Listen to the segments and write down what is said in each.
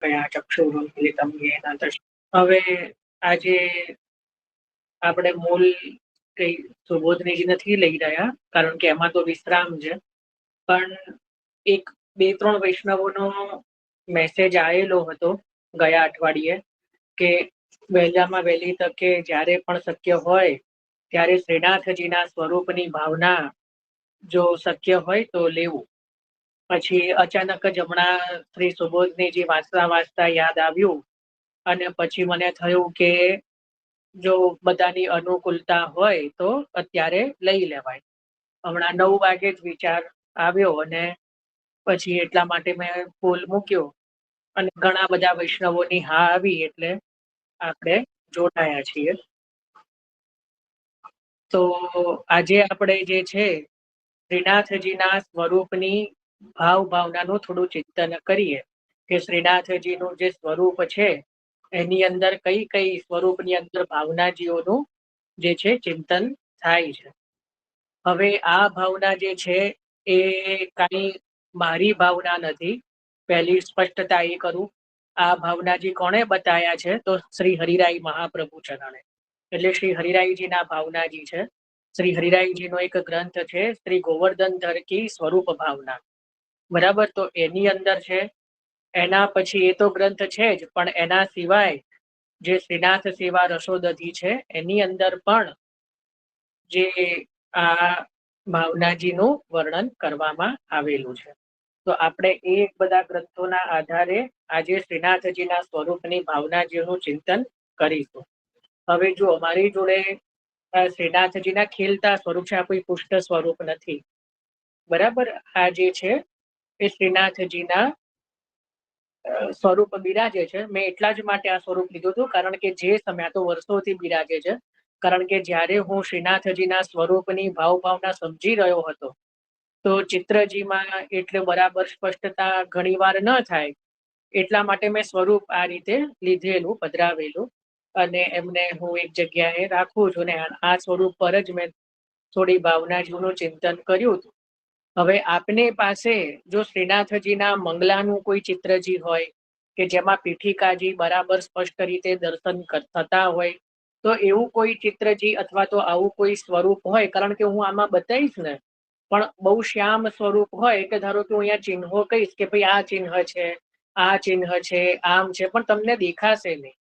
કયા ચક્ષુરુન્મિલિતમ યેન તસ્मै। હવે આજે આપણે મૂળ કઈ સુબોધની નથી લઈ રહ્યા, કારણ કે એમાં તો વિશ્રામ છે, પણ એક બે ત્રણ વૈષ્ણવોનો મેસેજ આવેલો હતો ગયા અઠવાડિયે કે વહેલામાં વહેલી તકે જ્યારે પણ શક્ય હોય ત્યારે શ્રીનાથજીના સ્વરૂપની ભાવના જો શક્ય હોય તો લેવું। પછી અચાનક જ હમણાં શ્રી સુબોધનીજી વાંચતા વાંચતા યાદ આવ્યું અને પછી મને થયું કે જો બધાની અનુકૂળતા હોય તો અત્યારે લઈ લેવાય। હમણાં 9 વાગે જ વિચાર આવ્યો અને પછી એટલા માટે મેં ફોન મૂક્યો અને ઘણા બધા વૈષ્ણવોની હા આવી એટલે આપણે જોડાયા છીએ। તો આજે આપણે જે છે શ્રીનાથજીના સ્વરૂપની ભાવનાનું થોડું ચિંતન કરીએ કે શ્રીનાથજીનું જે સ્વરૂપ છે એની અંદર કઈ કઈ સ્વરૂપની અંદર ભાવનાજીઓનું જે છે ચિંતન થાય છે। હવે આ ભાવના જે છે એ કાંઈ મારી ભાવના નથી। પહેલી સ્પષ્ટતા એ કરું, આ ભાવનાજી કોણે બતાયા છે તો શ્રી હરિરાય મહાપ્રભુ ચરણે, એટલે શ્રી હરિરાયજીના ભાવનાજી છે। શ્રી હરિરાયજીનો એક ગ્રંથ છે શ્રી ગોવર્ધન ધર કી સ્વરૂપ ભાવના, બરાબર? તો એની અંદર છે, એના પછી એ તો ગ્રંથ છે જ, પણ એના સિવાય જે શ્રીનાથ સેવા રસોદધી છે એની અંદર પણ જે આ ભાવનાજીનું વર્ણન કરવામાં આવેલું છે। તો આપણે એ બધા ગ્રંથોના આધારે આજે શ્રીનાથજીના સ્વરૂપની ભાવનાજીનું ચિંતન કરીશું। હવે જો અમારી જોડે શ્રીનાથજીના ખીલતા સ્વરૂપ છે, આ કોઈ પુષ્ટ સ્વરૂપ નથી, બરાબર? આ જે છે એ શ્રીનાથજીના સ્વરૂપ બિરાજે છે। મેં એટલા જ માટે આ સ્વરૂપ લીધું હતું કારણ કે જે સમય તો વર્ષોથી બિરાજે છે, કારણ કે જ્યારે હું શ્રીનાથજીના સ્વરૂપની ભાવના સમજી રહ્યો હતો તો ચિત્રજીમાં એટલે બરાબર સ્પષ્ટતા ઘણીવાર ન થાય, એટલા માટે મેં સ્વરૂપ આ રીતે લીધેલું, પધરાવેલું અને એમને હું એક જગ્યાએ રાખું છું ને આ સ્વરૂપ પર જ મેં થોડી ભાવનાજીનું ચિંતન કર્યું હતું। હવે આપની પાસે જો શ્રીનાથજીના મંગલાનું કોઈ ચિત્રજી હોય કે જેમાં પીઠિકાજી બરાબર સ્પષ્ટ રીતે દર્શન થતા હોય તો એવું કોઈ ચિત્રજી અથવા તો આવું કોઈ સ્વરૂપ હોય, કારણ કે હું આમાં બતાવીશ ને પણ બહુ શ્યામ સ્વરૂપ હોય કે ધારો કે હું અહીંયા ચિહ્નો કહીશ કે ભાઈ આ ચિહ્ન છે, આ ચિહ્ન છે, આમ છે, પણ તમને દેખાશે નહીં।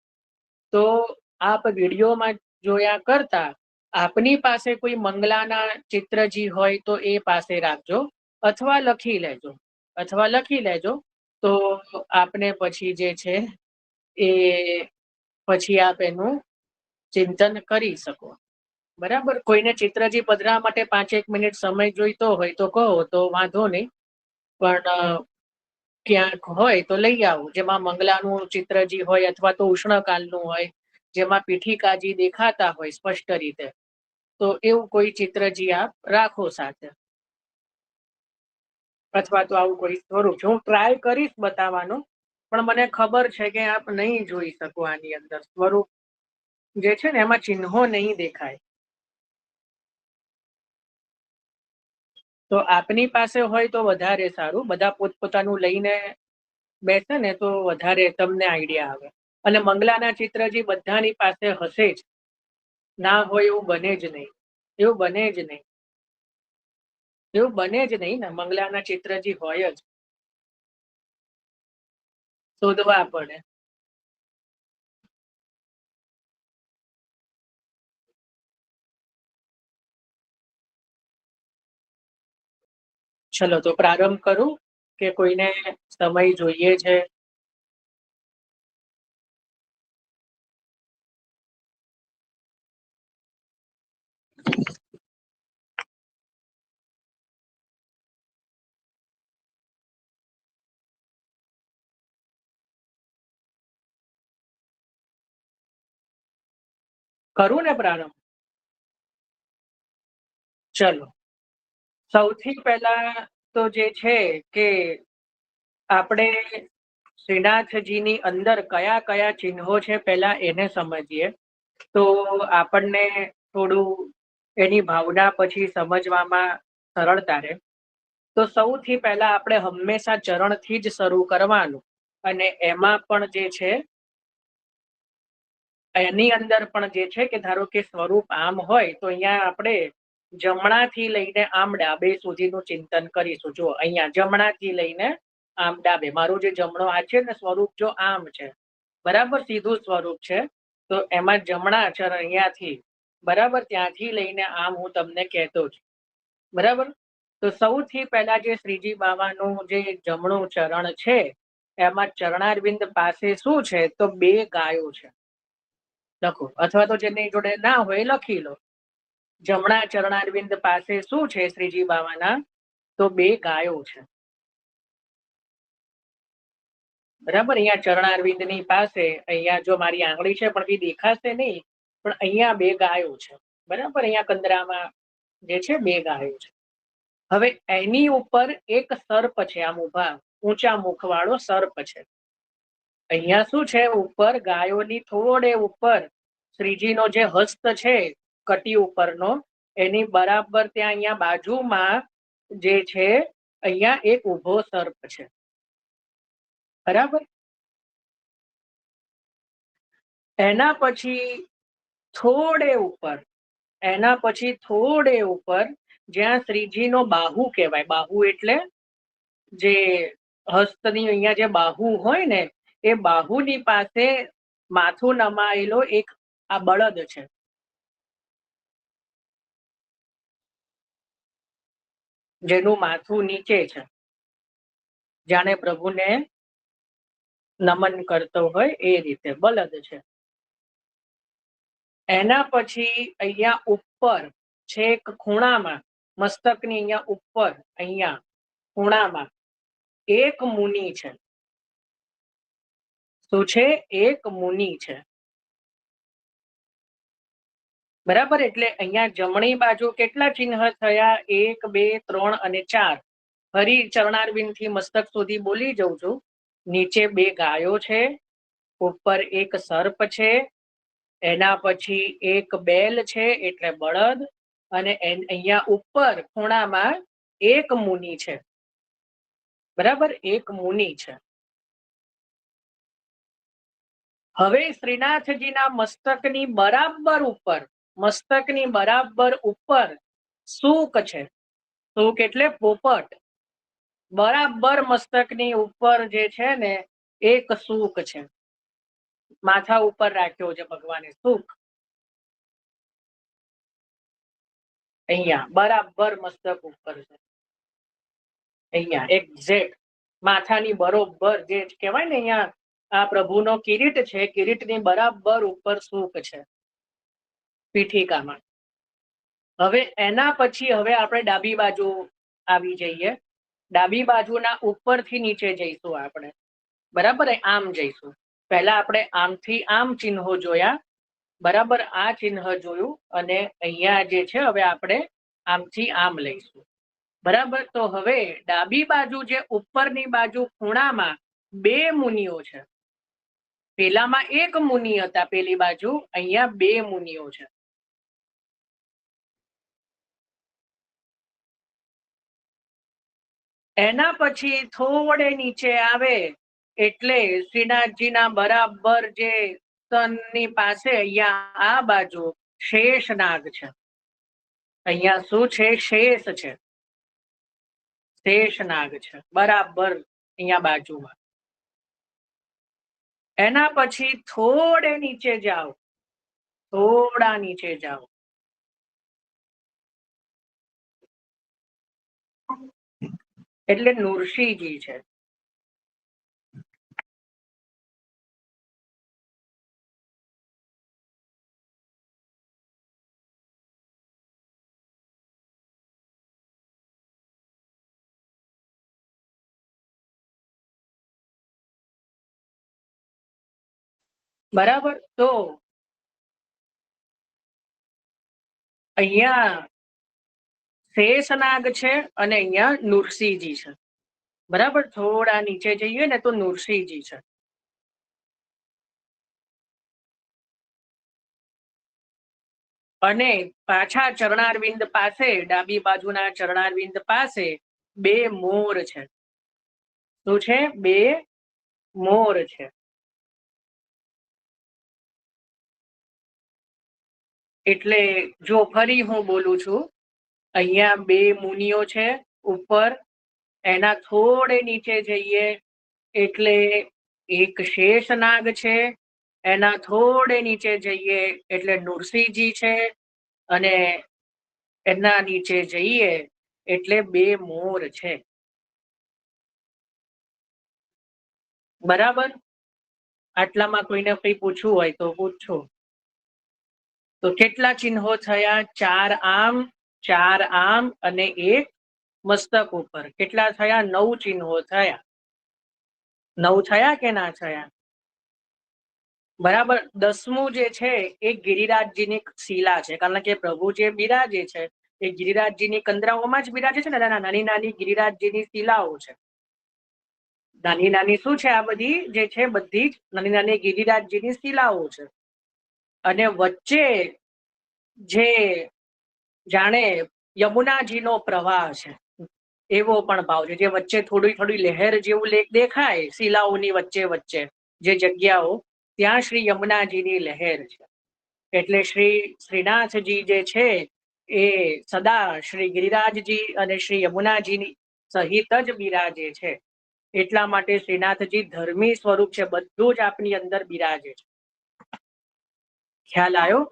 તો આપ વિડીયોમાં જોયા કરતા આપની પાસે કોઈ મંગલાના ચિત્રજી હોય તો એ પાસે રાખજો અથવા લખી લેજો, તો આપને પછી જે છે એ પછી આપ એનું ચિંતન કરી શકો, બરાબર? કોઈને ચિત્રજી પધરાવા માટે 5-1 મિનિટ સમય જોઈતો હોય તો કહો તો વાંધો નહીં, પણ ક્યાંક હોય તો લઈ આવું જેમાં મંગલાનું ચિત્રજી હોય અથવા તો ઉષ્ણકાલનું હોય જેમાં પીઠિકાજી દેખાતા હોય સ્પષ્ટ રીતે, તો એવું કોઈ ચિત્રજી આપ રાખો સાથે, અથવા તો આવું કોઈ સ્વરૂપ છે। હું ટ્રાય કરીશ બતાવવાનો, પણ મને ખબર છે કે આપ નહીં જોઈ શકો, આની અંદર સ્વરૂપ જે છે ને એમાં ચિહ્નો નહીં દેખાય। તો આપની પાસે હોય તો વધારે સારું, બધા પોતપોતાનું લઈને બેસે ને તો વધારે તમને આઈડિયા આવે। અને મંગલાના ચિત્રજી બધાની પાસે હશે જ, ના હોય એવું બને જ નહીં, એવું બને જ નહીં, એવું બને જ નહીં ને, મંગલાના ચિત્રજી હોય જ, શોધવા પડે। ચલો તો પ્રારંભ કરું કે કોઈને સમય જોઈએ છે? કરું ને પ્રારંભ? ચલો, સૌથી પહેલા તો જે છે કે આપણે શ્રીનાથજીની અંદર કયા કયા ચિહ્નો છે પહેલા એને સમજીએ તો આપણને થોડું એની ભાવના પછી સમજવામાં સરળતા રહે। તો સૌથી પહેલા આપણે હંમેશા ચરણથી જ શરૂ કરવાનું, અને એમાં પણ જે છે એની અંદર પણ જે છે કે ધારો કે સ્વરૂપ આમ હોય તો અહીંયા આપણે જમણાથી લઈને આમ ડાબે સુધીનું ચિંતન કરીશું. જો અહીંયા જમણાથી લઈને આમ ડાબે મારું જે જમણો આ છે ને સ્વરૂપ જો આમ છે, બરાબર સીધું સ્વરૂપ છે, તો એમાં જમણા અક્ષર અહીંયાથી બરાબર ત્યાંથી લઈને આમ હું તમને કહેતો છું. બરાબર, તો સૌથી પહેલા જે શ્રીજી બાવાનું જે જમણું ચરણ છે એમાં ચરણારવિંદ પાસે શું છે તો બે ગાયો છે. લખો, અથવા તો જેની જોડે ના હોય લખી લો. જમણા ચરણારવિંદ પાસે શું છે શ્રીજી બાવાના તો બે ગાયો છે. બરાબર, અહીંયા ચરણારવિંદ ની પાસે અહીંયા જો મારી આંગળી છે પણ એ દેખાશે નહીં, પણ અહીંયા બે ગાયો છે. બરાબર, અહીંયા કંદરામાં જે છે બે ગાયો છે. હવે એની ઉપર એક સર્પ છે, આમ ઉભા ઊંચા મુખ વાળો સર્પ છે. અહીંયા શું છે ઉપર ગાયોની થોડે ઉપર શ્રીજીનો જે હસ્ત છે કટી ઉપરનો એની બરાબર ત્યાં અહીંયા બાજુમાં જે છે અહીંયા એક ઊભો સર્પ છે. બરાબર, એના પછી થોડે ઉપર જ્યાં શ્રીજીનો બાહુ કહેવાય, બાહુ એટલે જે હસ્તની અહીંયા જે બાહુ હોય ને એ બાહુની પાસે માથું નમાયેલો એક આ બળદ છે. જેનું માથું નીચે છે, જાણે પ્રભુને નમન કરતો હોય એ રીતે બળદ છે. એના પછી અહીંયા ઉપર છેક ખૂણામાં મસ્તકની અહીંયા ઉપર અહીંયા ખૂણામાં એક મુનિ છે. શું છે? એક મુનિ છે. બરાબર, એટલે અહીંયા જમણી બાજુ કેટલા ચિહ્ન થયા? 1 2 3 અને 4. ફરી ચરણારવિંદ થી મસ્તક સુધી બોલી જઉં છું. નીચે બે ગાયો છે, ઉપર એક સર્પ છે, એના પછી એક બેલ છે એટલે બળદ, અને અહીંયા ઉપર ખૂણામાં એક મુનિ છે. બરાબર, એક મુનિ છે. હવે શ્રીનાથજીના મસ્તકની બરાબર ઉપર સૂક છે. સૂક એટલે પોપટ. બરાબર મસ્તકની ઉપર જે છે ને એક સૂક છે, માથા ઉપર રાખ્યો છે ભગવાને સૂક. અહીંયા બરાબર મસ્તક ઉપર છે, અહીંયા એક્ઝેક્ટ માથાની બરોબર જે કહેવાય ને અહીંયા આ પ્રભુનો કિરીટ છે, કિરીટની બરાબર ઉપર સૂક છે પીઠિકામાં. હવે એના પછી હવે આપણે ડાબી બાજુ આવી જઈએ. ડાબી બાજુના ઉપરથી નીચે જઈશું આપણે. બરાબર, આમ જઈશું. પહેલા આપણે આમથી આમ ચિહ્નો જોયા. બરાબર, આ ચિહ્ન જોયું અને અહીંયા જે છે હવે આપણે આમથી આમ લઈશું. બરાબર, તો હવે ડાબી બાજુ જે ઉપરની બાજુ ખૂણામાં બે મુનિઓ છે. પેલામાં એક મુનિ હતા પેલી બાજુ, અહીંયા બે મુનિઓ છે. એના પછી થોડે નીચે આવે એટલે શ્રીનાથજીના બરાબર જે સ્તનની પાસે અહીંયા આ બાજુ શેષનાગ છે. અહીંયા શું છે? શેષ છે, શેષનાગ છે બરાબર અહીંયા બાજુમાં. એના પછી થોડે નીચે જાઓ, થોડા નીચે જાઓ એટલે નૃસિંહજી છે. બરાબર, તો અહીંયા શેષનાગ છે અને અહીંયા નૃસિંહજી છે. બરાબર, થોડા નીચે જઈએ ને તો નૃસિંહજી છે. અને પાછા ચરણારવિંદ પાસે ડાબી બાજુના ચરણારવિંદ પાસે બે મોર છે. શું છે? બે મોર છે. એટલે જો ફરી હું બોલું છું, અહીંયા બે મુનિઓ છે ઉપર, એના થોડે નીચે જઈએ એટલે એક શેષનાગ છે, એના થોડે નીચે જઈએ એટલે નૃસિંહજી છે, અને એના નીચે જઈએ એટલે બે મોર છે. બરાબર? આટલામાં કોઈને કંઈ પૂછવું હોય તો પૂછો. તો કેટલા ચિહ્નો થયા? ચાર આમ અને એક મસ્તક ઉપર. કેટલા થયા? 9 ચિહ્નો થયા. 9 થયા કે ના થયા? બરાબર. 10મું જે છે એ ગિરિરાજજીની શિલા છે, કારણ કે પ્રભુ જે બિરાજે છે એ ગિરિરાજજીની કંદરાઓમાં જ બિરાજે છે ને, નાની નાની ગિરિરાજજીની શિલાઓ છે. નાની નાની શું છે? આ બધી જે છે બધી જ નાની નાની ગિરિરાજજીની શિલાઓ છે. અને વચ્ચે જે જાણે યમુનાજીનો પ્રવાહ છે એવો પણ ભાવ છે, જે વચ્ચે થોડી થોડી લહેર જેવું દેખાય શિલાઓની વચ્ચે વચ્ચે જે જગ્યાઓ, ત્યાં શ્રી યમુનાજીની લહેર છે. એટલે શ્રી શ્રીનાથજી જે છે એ સદા શ્રી ગિરિરાજજી અને શ્રી યમુનાજીની સહિત જ બિરાજે છે. એટલા માટે શ્રીનાથજી ધર્મી સ્વરૂપ છે, બધું જ આપની અંદર બિરાજે છે. ખ્યાલ આવ્યો?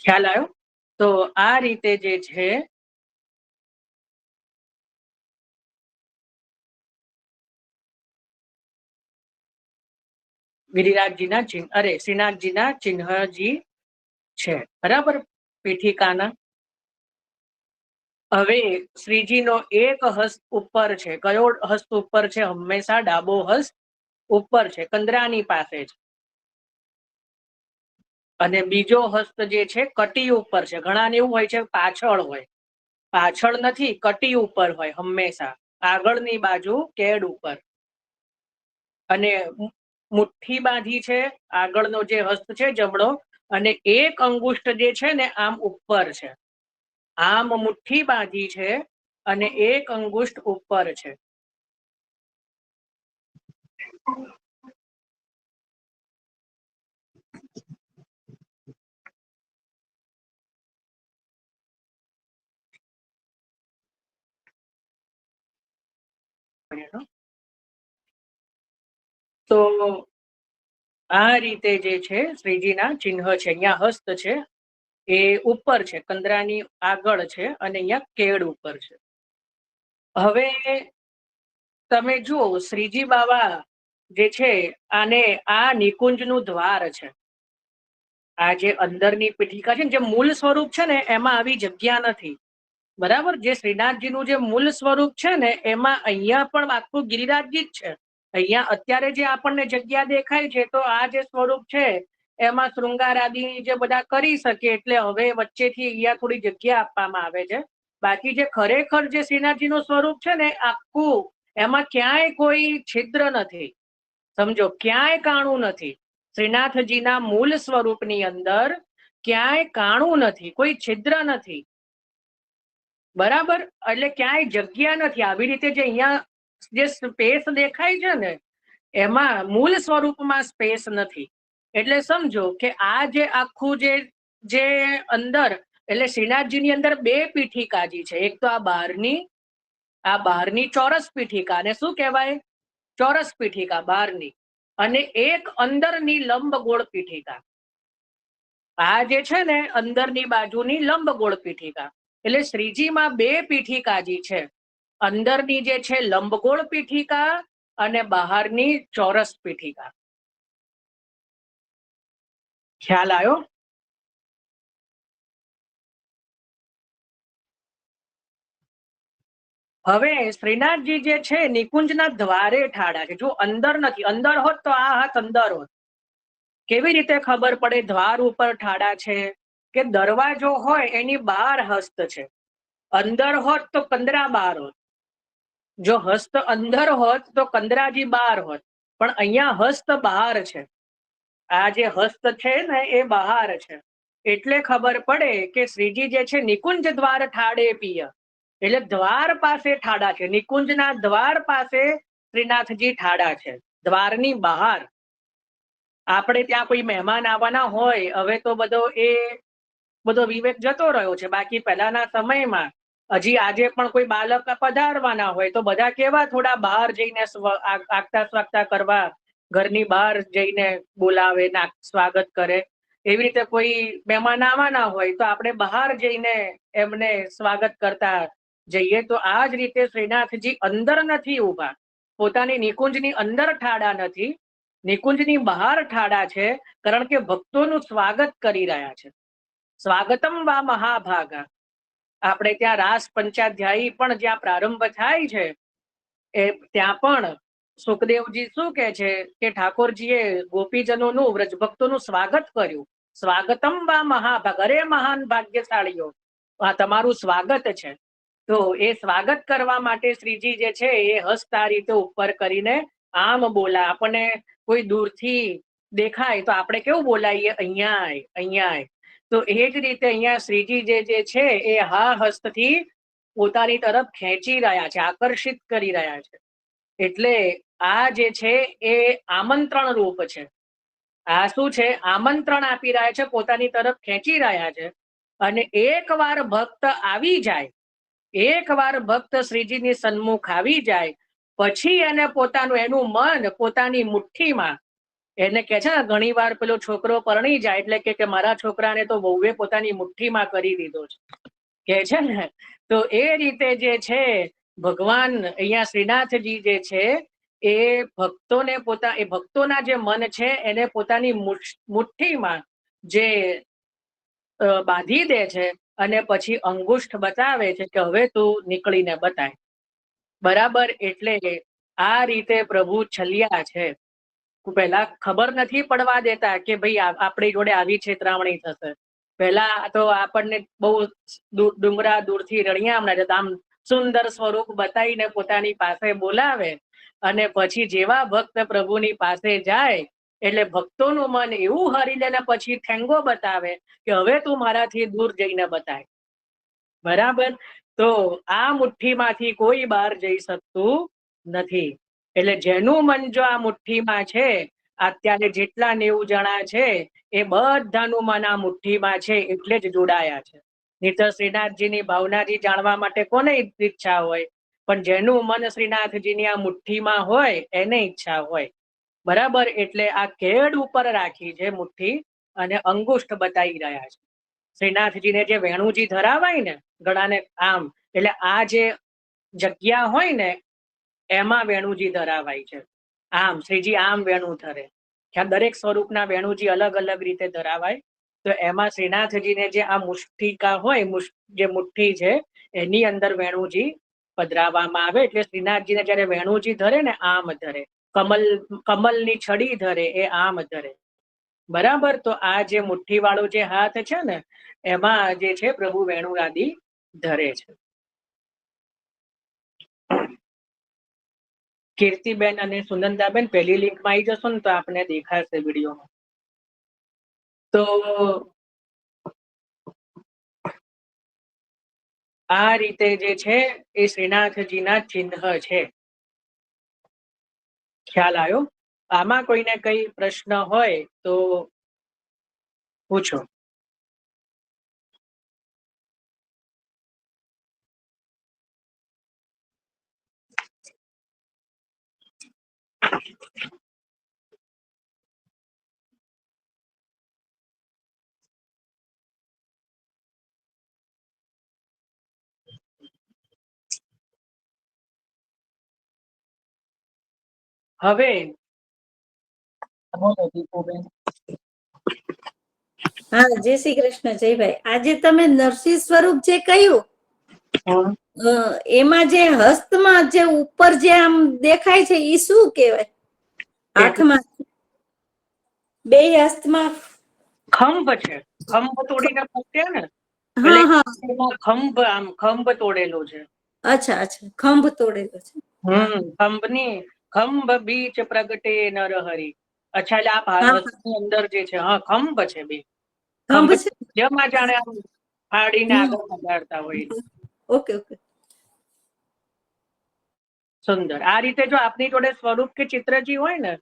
ખ્યાલ આવ્યો? તો આ રીતે જે છે ગિરિરાજજીના ચિહ્ન, અરે શ્રીનાથજીના ચિહ્નજી છે. બરાબર? પીઠિકાના. હવે શ્રીજીનો એક હસ્ત ઉપર છે. કયો હસ્ત ઉપર છે? હંમેશા ડાબો હસ્ત ઉપર છે, કંદરાની પાસે છે. અને બીજો હસ્ત જે છે કટી ઉપર છે. ઘણાને એવું હોય છે પાછળ હોય, પાછળ નથી, કટી ઉપર હોય હંમેશા, આગળની બાજુ કેડ ઉપર. અને મુઠ્ઠી બાંધી છે, આગળનો જે હસ્ત છે જમણો, અને એક અંગુષ્ઠ જે છે ને આમ ઉપર છે. આમ મુઠ્ઠી બાંધી છે અને એક અંગુષ્ઠ ઉપર છે. તો આ રીતે જે છે શ્રીજીના ચિહ્ન છે. અહીંયા હસ્ત છે એ ઉપર છે, કંદરાની આગળ છે, અને અહીંયા કેડ ઉપર છે. હવે તમે જુઓ, શ્રીજી બાવા જે છે આને આ નિકુંજનું દ્વાર છે. આ જે અંદરની પીઠિકા છે ને, જે મૂળ સ્વરૂપ છે ને એમાં આવી જગ્યા નથી. બરાબર? જે શ્રીનાથજીનું જે મૂળ સ્વરૂપ છે ને એમાં અહીંયા પણ આખું ગિરિરાજજી જ છે. અહીંયા અત્યારે જે આપણને જગ્યા દેખાય છે તો આ જે સ્વરૂપ છે એમાં શૃંગાર આદિ જે બધા કરી શકે, એટલે હવે વચ્ચેથી અહીંયા થોડી જગ્યા આપવામાં આવે છે. બાકી જે ખરેખર જે શ્રીનાથજીનું સ્વરૂપ છે ને આખું, એમાં ક્યાંય કોઈ છિદ્ર નથી. સમજો, ક્યાંય કાણું નથી. શ્રીનાથજીના મૂળ સ્વરૂપની અંદર ક્યાંય કાણું નથી, કોઈ છિદ્ર નથી. બરાબર? એટલે ક્યાંય જગ્યા નથી. આવી રીતે જે અહીંયા જે સ્પેસ દેખાય છે ને એમાં મૂળ સ્વરૂપમાં સ્પેસ નથી. એટલે સમજો કે આ જે આખું જે અંદર, એટલે શ્રીનાથજીની અંદર બે પીઠિકાજી છે. એક તો આ બહારની ચોરસ પીઠિકા, ને શું કહેવાય? ચોરસ પીઠિકા બહારની, અને એક અંદરની લંબગોળ પીઠિકા. આ જે છે ને અંદરની બાજુની લંબગોળ પીઠિકા. એટલે શ્રીજીમાં બે પીઠિકાજી છે. અંદરની જે છે લંબગોળ પીઠિકા અને બહારની ચોરસ પીઠિકા. ખ્યાલ આવ્યો? હવે શ્રીનાથજી જે છે નિકુંજના દ્વારે ઠાડા છે. જો અંદર નથી, અંદર હોત તો આ હાથ અંદર હોત. કેવી રીતે ખબર પડે દ્વાર ઉપર ઠાડા છે? કે દરવાજો હોય એની બહાર હસ્ત છે, અંદર હોત તો કંદરા બહાર હોત. જો હસ્ત અંદર હોત તો કંદરાજી બહાર હોત. પણ અહીંયા હસ્ત બહાર છે. આ જે હસ્ત છે ને એ બહાર છે, એટલે ખબર પડે કે શ્રીજી જે છે નિકુંજ દ્વાર ઠાડે પિય, એટલે દ્વાર પાસે ઠાડા છે. નિકુંજના દ્વાર પાસે શ્રીનાથજી ઠાડા છે, દ્વારની બહાર. આપણે ત્યાં કોઈ મહેમાન આવવાના હોય, હવે તો બધો વિવેક જતો રહ્યો છે. બાકી પહેલાના સમયમાં હજી આજે પણ કોઈ બાળક પધારવાના હોય તો બધા કેવા થોડા બહાર જઈને આગતા સ્વાગતા કરવા, ઘરની બહાર જઈને બોલાવે, સ્વાગત કરે. એવી રીતે કોઈ મહેમાન આવવાના હોય તો આપણે બહાર જઈને એમને સ્વાગત કરતા જઈએ. તો આ જ રીતે શ્રીનાથજી અંદર નથી ઉભા, પોતાની નિકુંજની અંદર ઠાડા નથી, નિકુંજની બહાર ઠાડા છે. કારણ કે ભક્તોનું સ્વાગત કરી રહ્યા છે. સ્વાગતમ વા મહાભાગા. આપણે ત્યાં રાસ પંચાધ્યાયી પણ જ્યાં પ્રારંભ થાય છે એ ત્યાં પણ સુખદેવજી શું કે છે કે ઠાકોરજીએ ગોપીજનોનું, વ્રજ ભક્તોનું સ્વાગત કર્યું. સ્વાગતમ વા મહાભાગ, અરે મહાન ભાગ્યશાળીઓ, આ તમારું સ્વાગત છે. તો એ સ્વાગત કરવા માટે શ્રીજી જે છે એ હસ્ત આ રીતે ઉપર કરીને આમ બોલા. આપણને કોઈ દૂરથી દેખાય તો આપણે કેવું બોલાવીએ, અહીંયા આય, અહીંયા આય. તો એ જ રીતે અહીંયા શ્રીજી જે છે એ હા હસ્તથી પોતાની તરફ ખેંચી રહ્યા છે, આકર્ષિત કરી રહ્યા છે. એટલે આ જે છે એ આમંત્રણ રૂપ છે. આ શું છે? આમંત્રણ આપી રહ્યા છે, પોતાની તરફ ખેંચી રહ્યા છે. અને એકવાર ભક્ત આવી જાય, એકવાર ભક્ત શ્રીજીની સન્મુખ આવી જાય પછી એને પોતાનું, એનું મન પોતાની મુઠ્ઠીમાં, એને કે છે ને ઘણી વાર પેલો છોકરો પરણી જાય એટલે કે મારા છોકરાને તો વહુએ પોતાની મુઠ્ઠીમાં કરી દીધો છે, કે છે ને. તો એ રીતે જે છે ભગવાન અહીંયા શ્રીનાથજી જે છે એ ભક્તોને એ ભક્તોના જે મન છે એને પોતાની મુઠ્ઠીમાં જે બાંધી દે છે અને પછી અંગુષ્ઠ બતાવે છે કે હવે તું નીકળીને બતાય. બરાબર. એટલે આ રીતે પ્રભુ છલ્યા છે. પહેલા ખબર નથી પડવા દેતા કે ભાઈ આપણી જોડે આવી છેતરામણી થશે. પહેલા તો આપણને બહુ ડુંગરા દૂરથી રણિયામણા આમ સુંદર સ્વરૂપ બતાવીને પોતાની પાસે બોલાવે, અને પછી જેવા ભક્ત પ્રભુની પાસે જાય એટલે ભક્તોનું મન એવું હરી લે ને પછી ઠેંગો બતાવે કે હવે તું મારાથી દૂર જઈને બતાય. બરાબર. તો આ મુઠ્ઠીમાંથી કોઈ બહાર જઈ શકતું નથી. એટલે જેનું મન જો આ મુઠ્ઠીમાં છે, અત્યારે જેટલા 90 જણા છે એ બધાનું મન આ મુઠ્ઠીમાં છે એટલે જ જોડાયા છે. નહીં તો શ્રીનાથજીની ભાવનાજી જાણવા માટે કોને ઈચ્છા હોય? પણ જેનું મન શ્રીનાથજીની આ મુઠ્ઠીમાં હોય એને ઈચ્છા હોય. બરાબર. એટલે આ કેડ ઉપર રાખી છે મુઠ્ઠી અને અંગુષ્ઠ બતાવી રહ્યા છે. શ્રીનાથજીને જે વેણુજી ધરાવાય ને ગળાને આમ, એટલે આ જે જગ્યા હોય ને એમાં વેણુજી ધરાવાય છે. આમ શ્રીજી આમ વેણુ ધરે. દરેક સ્વરૂપના વેણુજી અલગ અલગ રીતે ધરાવાય. તો એમાં શ્રીનાથજીને જે આ મુષ્ટિકા હોય, જે મુઠ્ઠી છે એની અંદર વેણુજી પધરાવવામાં આવે. એટલે શ્રીનાથજીને જયારે વેણુજી ધરે ને આમ ધરે, કમલની છડી ધરે એ આમ ધરે. બરાબર. તો આ જે મુઠ્ઠી વાળો જે હાથ છે ને એમાં જે છે પ્રભુ વેણુ આદિ ધરે છે. કીર્તિબેન અને સુનંદાબેન પહેલી લિંકમાં આવી જશો ને તો આપને દેખાશે વિડીયોમાં. તો આ રીતે જે છે એ શ્રીનાથજીના ચિહ્ન છે. ખ્યાલ આવ્યો? આમાં કોઈને કઈ પ્રશ્ન હોય તો પૂછો. હવે હા, જય શ્રી કૃષ્ણ જયભાઈ. આજે તમે નરસિંહ સ્વરૂપ જે કહ્યું એમાં જે હસ્તમાં જે ઉપર જે આમ દેખાય છે એ શું કહેવાય? હાથમાં બે હસ્તમાં ખંભ છે. ખંભ તોડીને મૂકે ને ખંભ, આમ ખંભ તોડેલો છે. અચ્છા અચ્છા, ખંભ તોડેલો છે. ખંભની ખંભ બીચ પ્રગટે નર હરી. અચ્છા, એટલે આ હસ્તની અંદર જે છે, હા, ખંભ છે, બે ખંભ જેમાં જાણે આમ ફાડીને આગળ વધારતા હોય. ઓકે ઓકે, સુંદર. આ રીતે જો આપની જોડે સ્વરૂપ કે ચિત્રજી હોય ને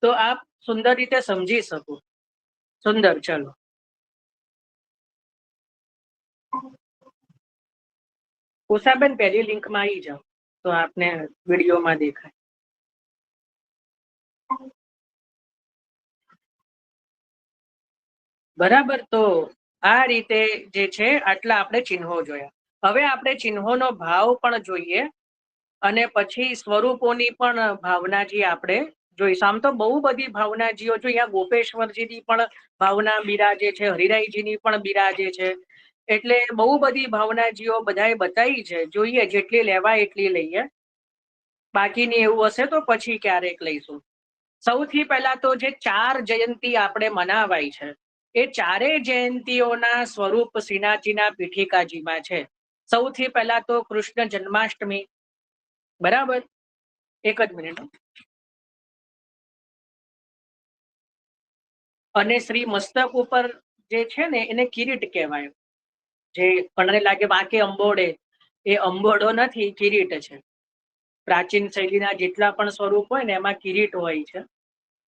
તો આપ સુંદર રીતે સમજી શકો. સુંદર. ચલો, ઉષાબેન પહેલી લિંકમાં આવી જાઓ તો આપને વિડીયોમાં દેખાય. બરાબર. તો આ રીતે જે છે આટલા આપણે ચિહ્નો જોયા. હવે આપણે ચિહ્નોનો ભાવ પણ જોઈએ અને પછી સ્વરૂપોની પણ ભાવનાજી આપણે જોઈશું. આમ તો બહુ બધી ભાવનાજીઓ જો અહીંયા ગોપેશ્વરજીની પણ ભાવના બિરાજે છે, હરિરાયજીની પણ બિરાજે છે. એટલે બહુ બધી ભાવનાજીઓ બધાએ બતાવી છે. જોઈએ જેટલી લેવાય એટલી લઈએ, બાકીની એવું હશે તો પછી ક્યારેક લઈશું. સૌથી પહેલા તો જે 4 જયંતી આપણે મનાવાય છે એ ચારેય જયંતીઓના સ્વરૂપ શ્રીનાથજીના પીઠિકાજીમાં છે. સૌથી પહેલા તો કૃષ્ણ જન્માષ્ટમી. બરાબર. એક જ મિનિટ. અને શ્રી મસ્તક ઉપર જે છે ને એને કિરીટ કહેવાય. જે આપણને લાગે વાંકે અંબોડે, એ અંબોડો નથી, કિરીટ છે. પ્રાચીન શૈલીના જેટલા પણ સ્વરૂપ હોય ને એમાં કિરીટ હોય છે,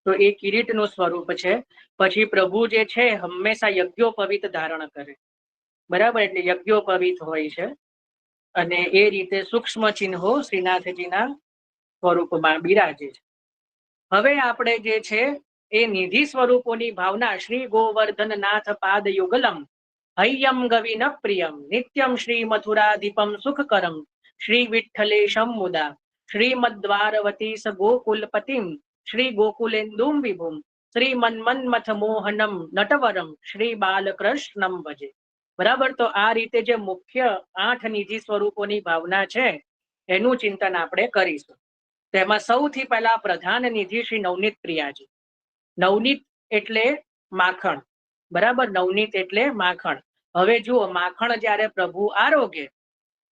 તો એ કિરીટનું સ્વરૂપ છે. પછી પ્રભુ જે છે હંમેશા યજ્ઞોપવિત ધારણ કરે. બરાબર. એટલે યજ્ઞોપવિત હોય છે અને એ રીતે સૂક્ષ્મ ચિહ્નો શ્રીનાથજીના સ્વરૂપમાં બિરાજે છે. હવે આપણે જે છે એ નિધિ સ્વરૂપોની ભાવના શ્રી ગોવર્ધન નાથ પાદ યુગલમ હૈયમ ગવિન પ્રિયમ નિત્યમ શ્રી મથુરાધિપમ સુખકરમ શ્રી વિઠ્ઠલેશમ મુદા શ્રીમદ્વારવતી સ ગોકુલપતિમ શ્રી ગોકુલેન્દુમ વિભુમ શ્રી મન્મન્મથ મોહનમ નટવરમ શ્રી બાલકૃષ્ણમ ભજે. બરાબર. તો આ રીતે જે મુખ્ય 8 નિધિ સ્વરૂપોની ભાવના છે એનું ચિંતન આપણે કરીશું. તેમાં સૌથી પહેલા પ્રધાન નિધિ શ્રી નવનીત પ્રિયાજી. નવનીત એટલે માખણ. બરાબર. નવનીત એટલે માખણ. હવે જુઓ, માખણ જ્યારે પ્રભુ આરોગે,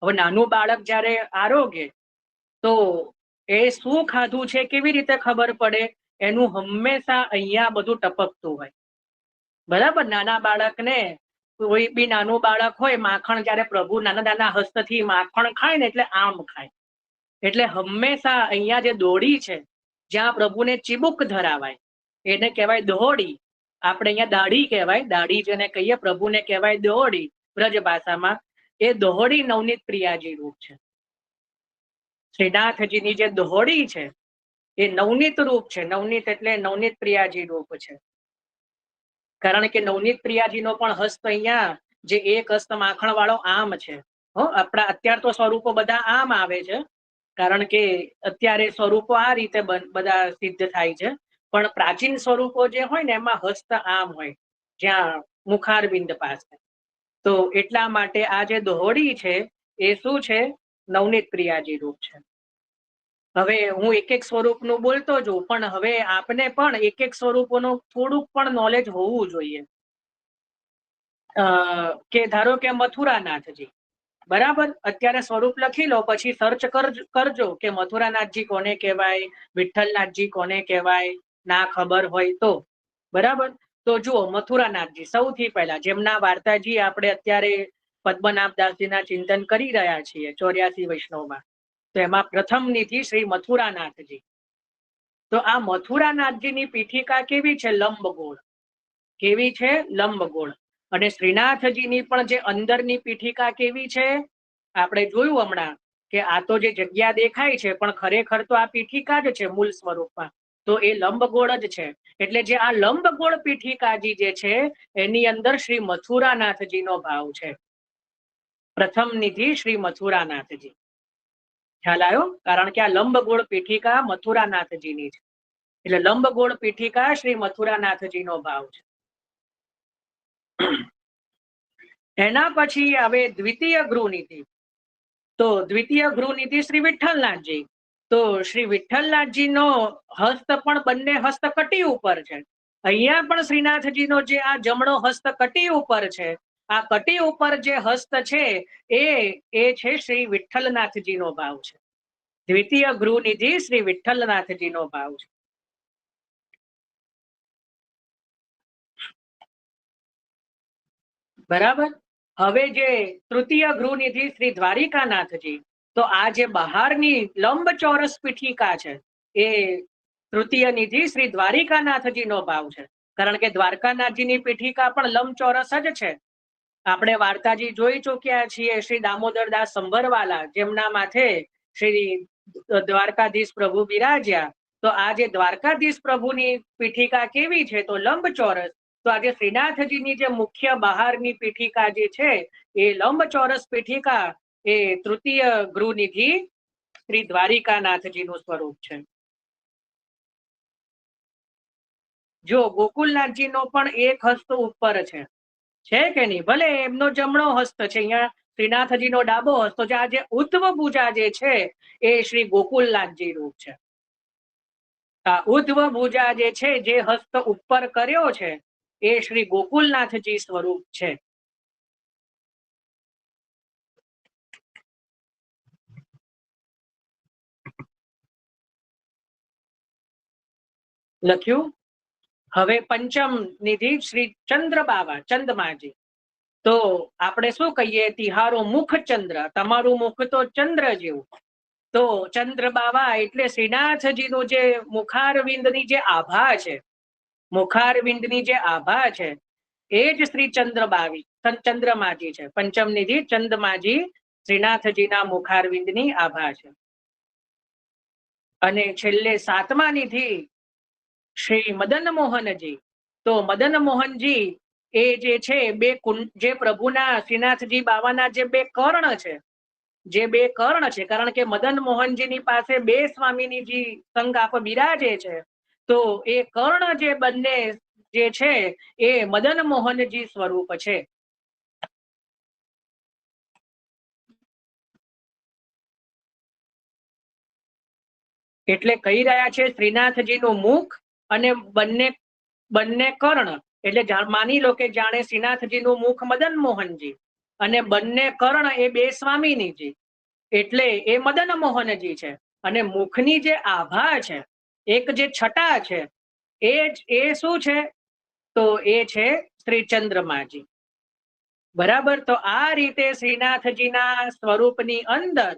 હવે નાનું બાળક જ્યારે આરોગે તો એ શું ખાધું છે કેવી રીતે ખબર પડે? એનું હંમેશા અહીંયા બધું ટપકતું હોય. બરાબર. નાના બાળકને, કોઈ બી નાનું બાળક હોય, માખણ જ્યારે પ્રભુ નાના નાના હસ્તથી માખણ ખાય ને એટલે આમ ખાય. એટલે હંમેશા અહીંયા જે દોડી છે, જ્યાં પ્રભુને ચીબુક ધરાવાય એને કહેવાય દોહડી. આપણે અહીંયા દાઢી કહેવાય, દાઢી જેને કહીએ પ્રભુને કહેવાય દોહડી બ્રજ ભાષામાં. એ દોહડી નવનીત પ્રિયાજી રૂપ છે. શ્રીનાથજીની જે દોહડી છે એ નવનીત રૂપ છે. નવનીત એટલે નવનીત પ્રિયાજી રૂપ છે. કારણ કે નવનીત પ્રિયાજીનો પણ હસ્ત અહીંયા જે એક હસ્ત માખણ વાળો આમ છે. આપણા અત્યાર તો સ્વરૂપો બધા આમ આવે છે, કારણ કે અત્યારે સ્વરૂપો આ રીતે બધા સિદ્ધ થાય છે. પણ પ્રાચીન સ્વરૂપો જે હોય ને એમાં હસ્ત આમ હોય, જ્યાં મુખારબિંદ પાસે. તો એટલા માટે આ જે દોહડી છે એ શું છે? નવનીત પ્રિયાજી રૂપ છે. હવે હું એક એક સ્વરૂપનું બોલતો જોઉં, પણ હવે આપને પણ એક એક સ્વરૂપોનું થોડુંક પણ નોલેજ હોવું જોઈએ. કે ધારો કે મથુરાનાથજી. બરાબર. અત્યારે સ્વરૂપ લખી લો, પછી સર્ચ કરજો કે મથુરાનાથજી કોને કહેવાય, વિઠ્ઠલનાથજી કોને કહેવાય, ના ખબર હોય તો. બરાબર. તો જુઓ, મથુરાનાથજી સૌથી પહેલા, જેમના વાર્તાજી આપણે અત્યારે પદ્મનાભદાસજીના ચિંતન કરી રહ્યા છીએ 84 વૈષ્ણવમાં, તો એમાં પ્રથમ નિધિ શ્રી મથુરાનાથજી. તો આ મથુરાનાથજીની પીઠિકા કેવી છે? લંબગોળ. કેવી છે? લંબગોળ. અને શ્રીનાથજીની પણ જે અંદરની પીઠિકા કેવી છે? આપણે જોયું હમણાં કે આ તો જે જગ્યા દેખાય છે, પણ ખરેખર તો આ પીઠિકા જ છે મૂળ સ્વરૂપમાં. તો એ લંબગોળ જ છે. એટલે જે આ લંબગોળ પીઠિકાજી જે છે એની અંદર શ્રી મથુરાનાથજીનો ભાવ છે. પ્રથમ નિધિ શ્રી મથુરાનાથજી. ખ્યાલ આવ્યો? કારણ કે આ લંબગોળ પીઠિકા મથુરાનાથજીની છે. એટલે લંબગોળ પીઠિકા શ્રી મથુરાનાથજીનો ભાવ છે. એના પછી હવે દ્વિતીય ગૃહનિધિ. તો દ્વિતીય ગૃહનિધિ શ્રી વિઠ્ઠલનાથજી. તો શ્રી વિઠ્ઠલનાથજીનો હસ્ત પણ બંને હસ્ત કટી ઉપર છે. અહીંયા પણ શ્રીનાથજીનો જે આ જમણો હસ્ત કટી ઉપર છે, આ કટી ઉપર જે હસ્ત છે એ છે શ્રી વિઠ્ઠલનાથજીનો ભાવ છે. દ્વિતીય ગૃહનિધિ શ્રી વિઠ્ઠલનાથજીનો ભાવ છે. બરાબર. હવે જે તૃતીય ગૃહનિધિ શ્રી દ્વારિકાનાથજી, તો આ જે બહારની લંબચોરસ પીઠિકા છે એ તૃતીય નિધિ શ્રી દ્વારિકાનાથજીનો ભાવ છે. કારણ કે દ્વારકાનાથજીની પીઠિકા પણ લંબચોરસ જ છે. આપણે વાર્તાજી જોઈ ચૂક્યા છીએ શ્રી દામોદરદાસ સંભરવાલા, જેમના માથે શ્રી દ્વારકાધીશ પ્રભુ બિરાજ્યા. તો આ જે દ્વારકાધીશ પ્રભુની પીઠિકા કેવી છે? તો લંબચોરસ. તો આજે શ્રીનાથજીની જે મુખ્ય બહારની પીઠિકા જે છે એ લંબચોરસ પીઠિકા એ તૃતીય ગૃહનિધિ શ્રી દ્વારિકાનાથજીનું સ્વરૂપ છે. જો ગોકુલનાથજીનો પણ એક હસ્ત ઉપર છે કે નહીં? ભલે એમનો જમણો હસ્ત છે, અહીંયા શ્રીનાથજીનો ડાબો હસ્ત છે. આ જે ઉદ્ધવ ભુજા જે છે એ શ્રી ગોકુલનાથજી રૂપ છે. આ ઉદ્ધવ ભુજા જે છે, જે હસ્ત ઉપર કર્યો છે એ શ્રી ગોકુલનાથજી સ્વરૂપ છે. લખ્યું. હવે પંચમ નિધિ શ્રી ચંદ્રબાવા ચંદમાજી. તો આપણે શું કહીએ? તિહારો મુખ ચંદ્ર, તમારું મુખ તો ચંદ્ર જેવું. તો ચંદ્રબાવા એટલે શ્રીનાથજીનું જે મુખારવિંદની જે આભા છે, મુખારવિંદની જે આભા છે એ જ શ્રી ચંદ્રમાજી છે. પંચમ નિધિ ચંદ્રમાજી શ્રીનાથજીના મુખારવિંદની આભા છે. અને છેલ્લે સાતમા નિધિ શ્રી મદન મોહનજી. તો મદન મોહનજી એ જે છે જે પ્રભુના શ્રીનાથજી બાવાના જે બે કર્ણ છે, કારણ કે મદન મોહનજીની પાસે બે સ્વામીજી સંગ આપ બિરાજે છે. તો એ કર્ણ જે બંને જે છે એ મદન મોહનજી સ્વરૂપ છે. એટલે કહી રહ્યા છે શ્રીનાથજીનું મુખ અને બંને કર્ણ, એટલે માની લો કે જાણે શ્રીનાથજીનું મુખ મદન મોહનજી અને બંને કર્ણ એ બે સ્વામીજી, એટલે એ મદન મોહનજી છે. અને મુખની જે આભા છે, એક જે છટા છે, એ શું છે? તો એ છે શ્રી ચંદ્રમાજી. બરાબર. તો આ રીતે શ્રીનાથજીના સ્વરૂપની અંદર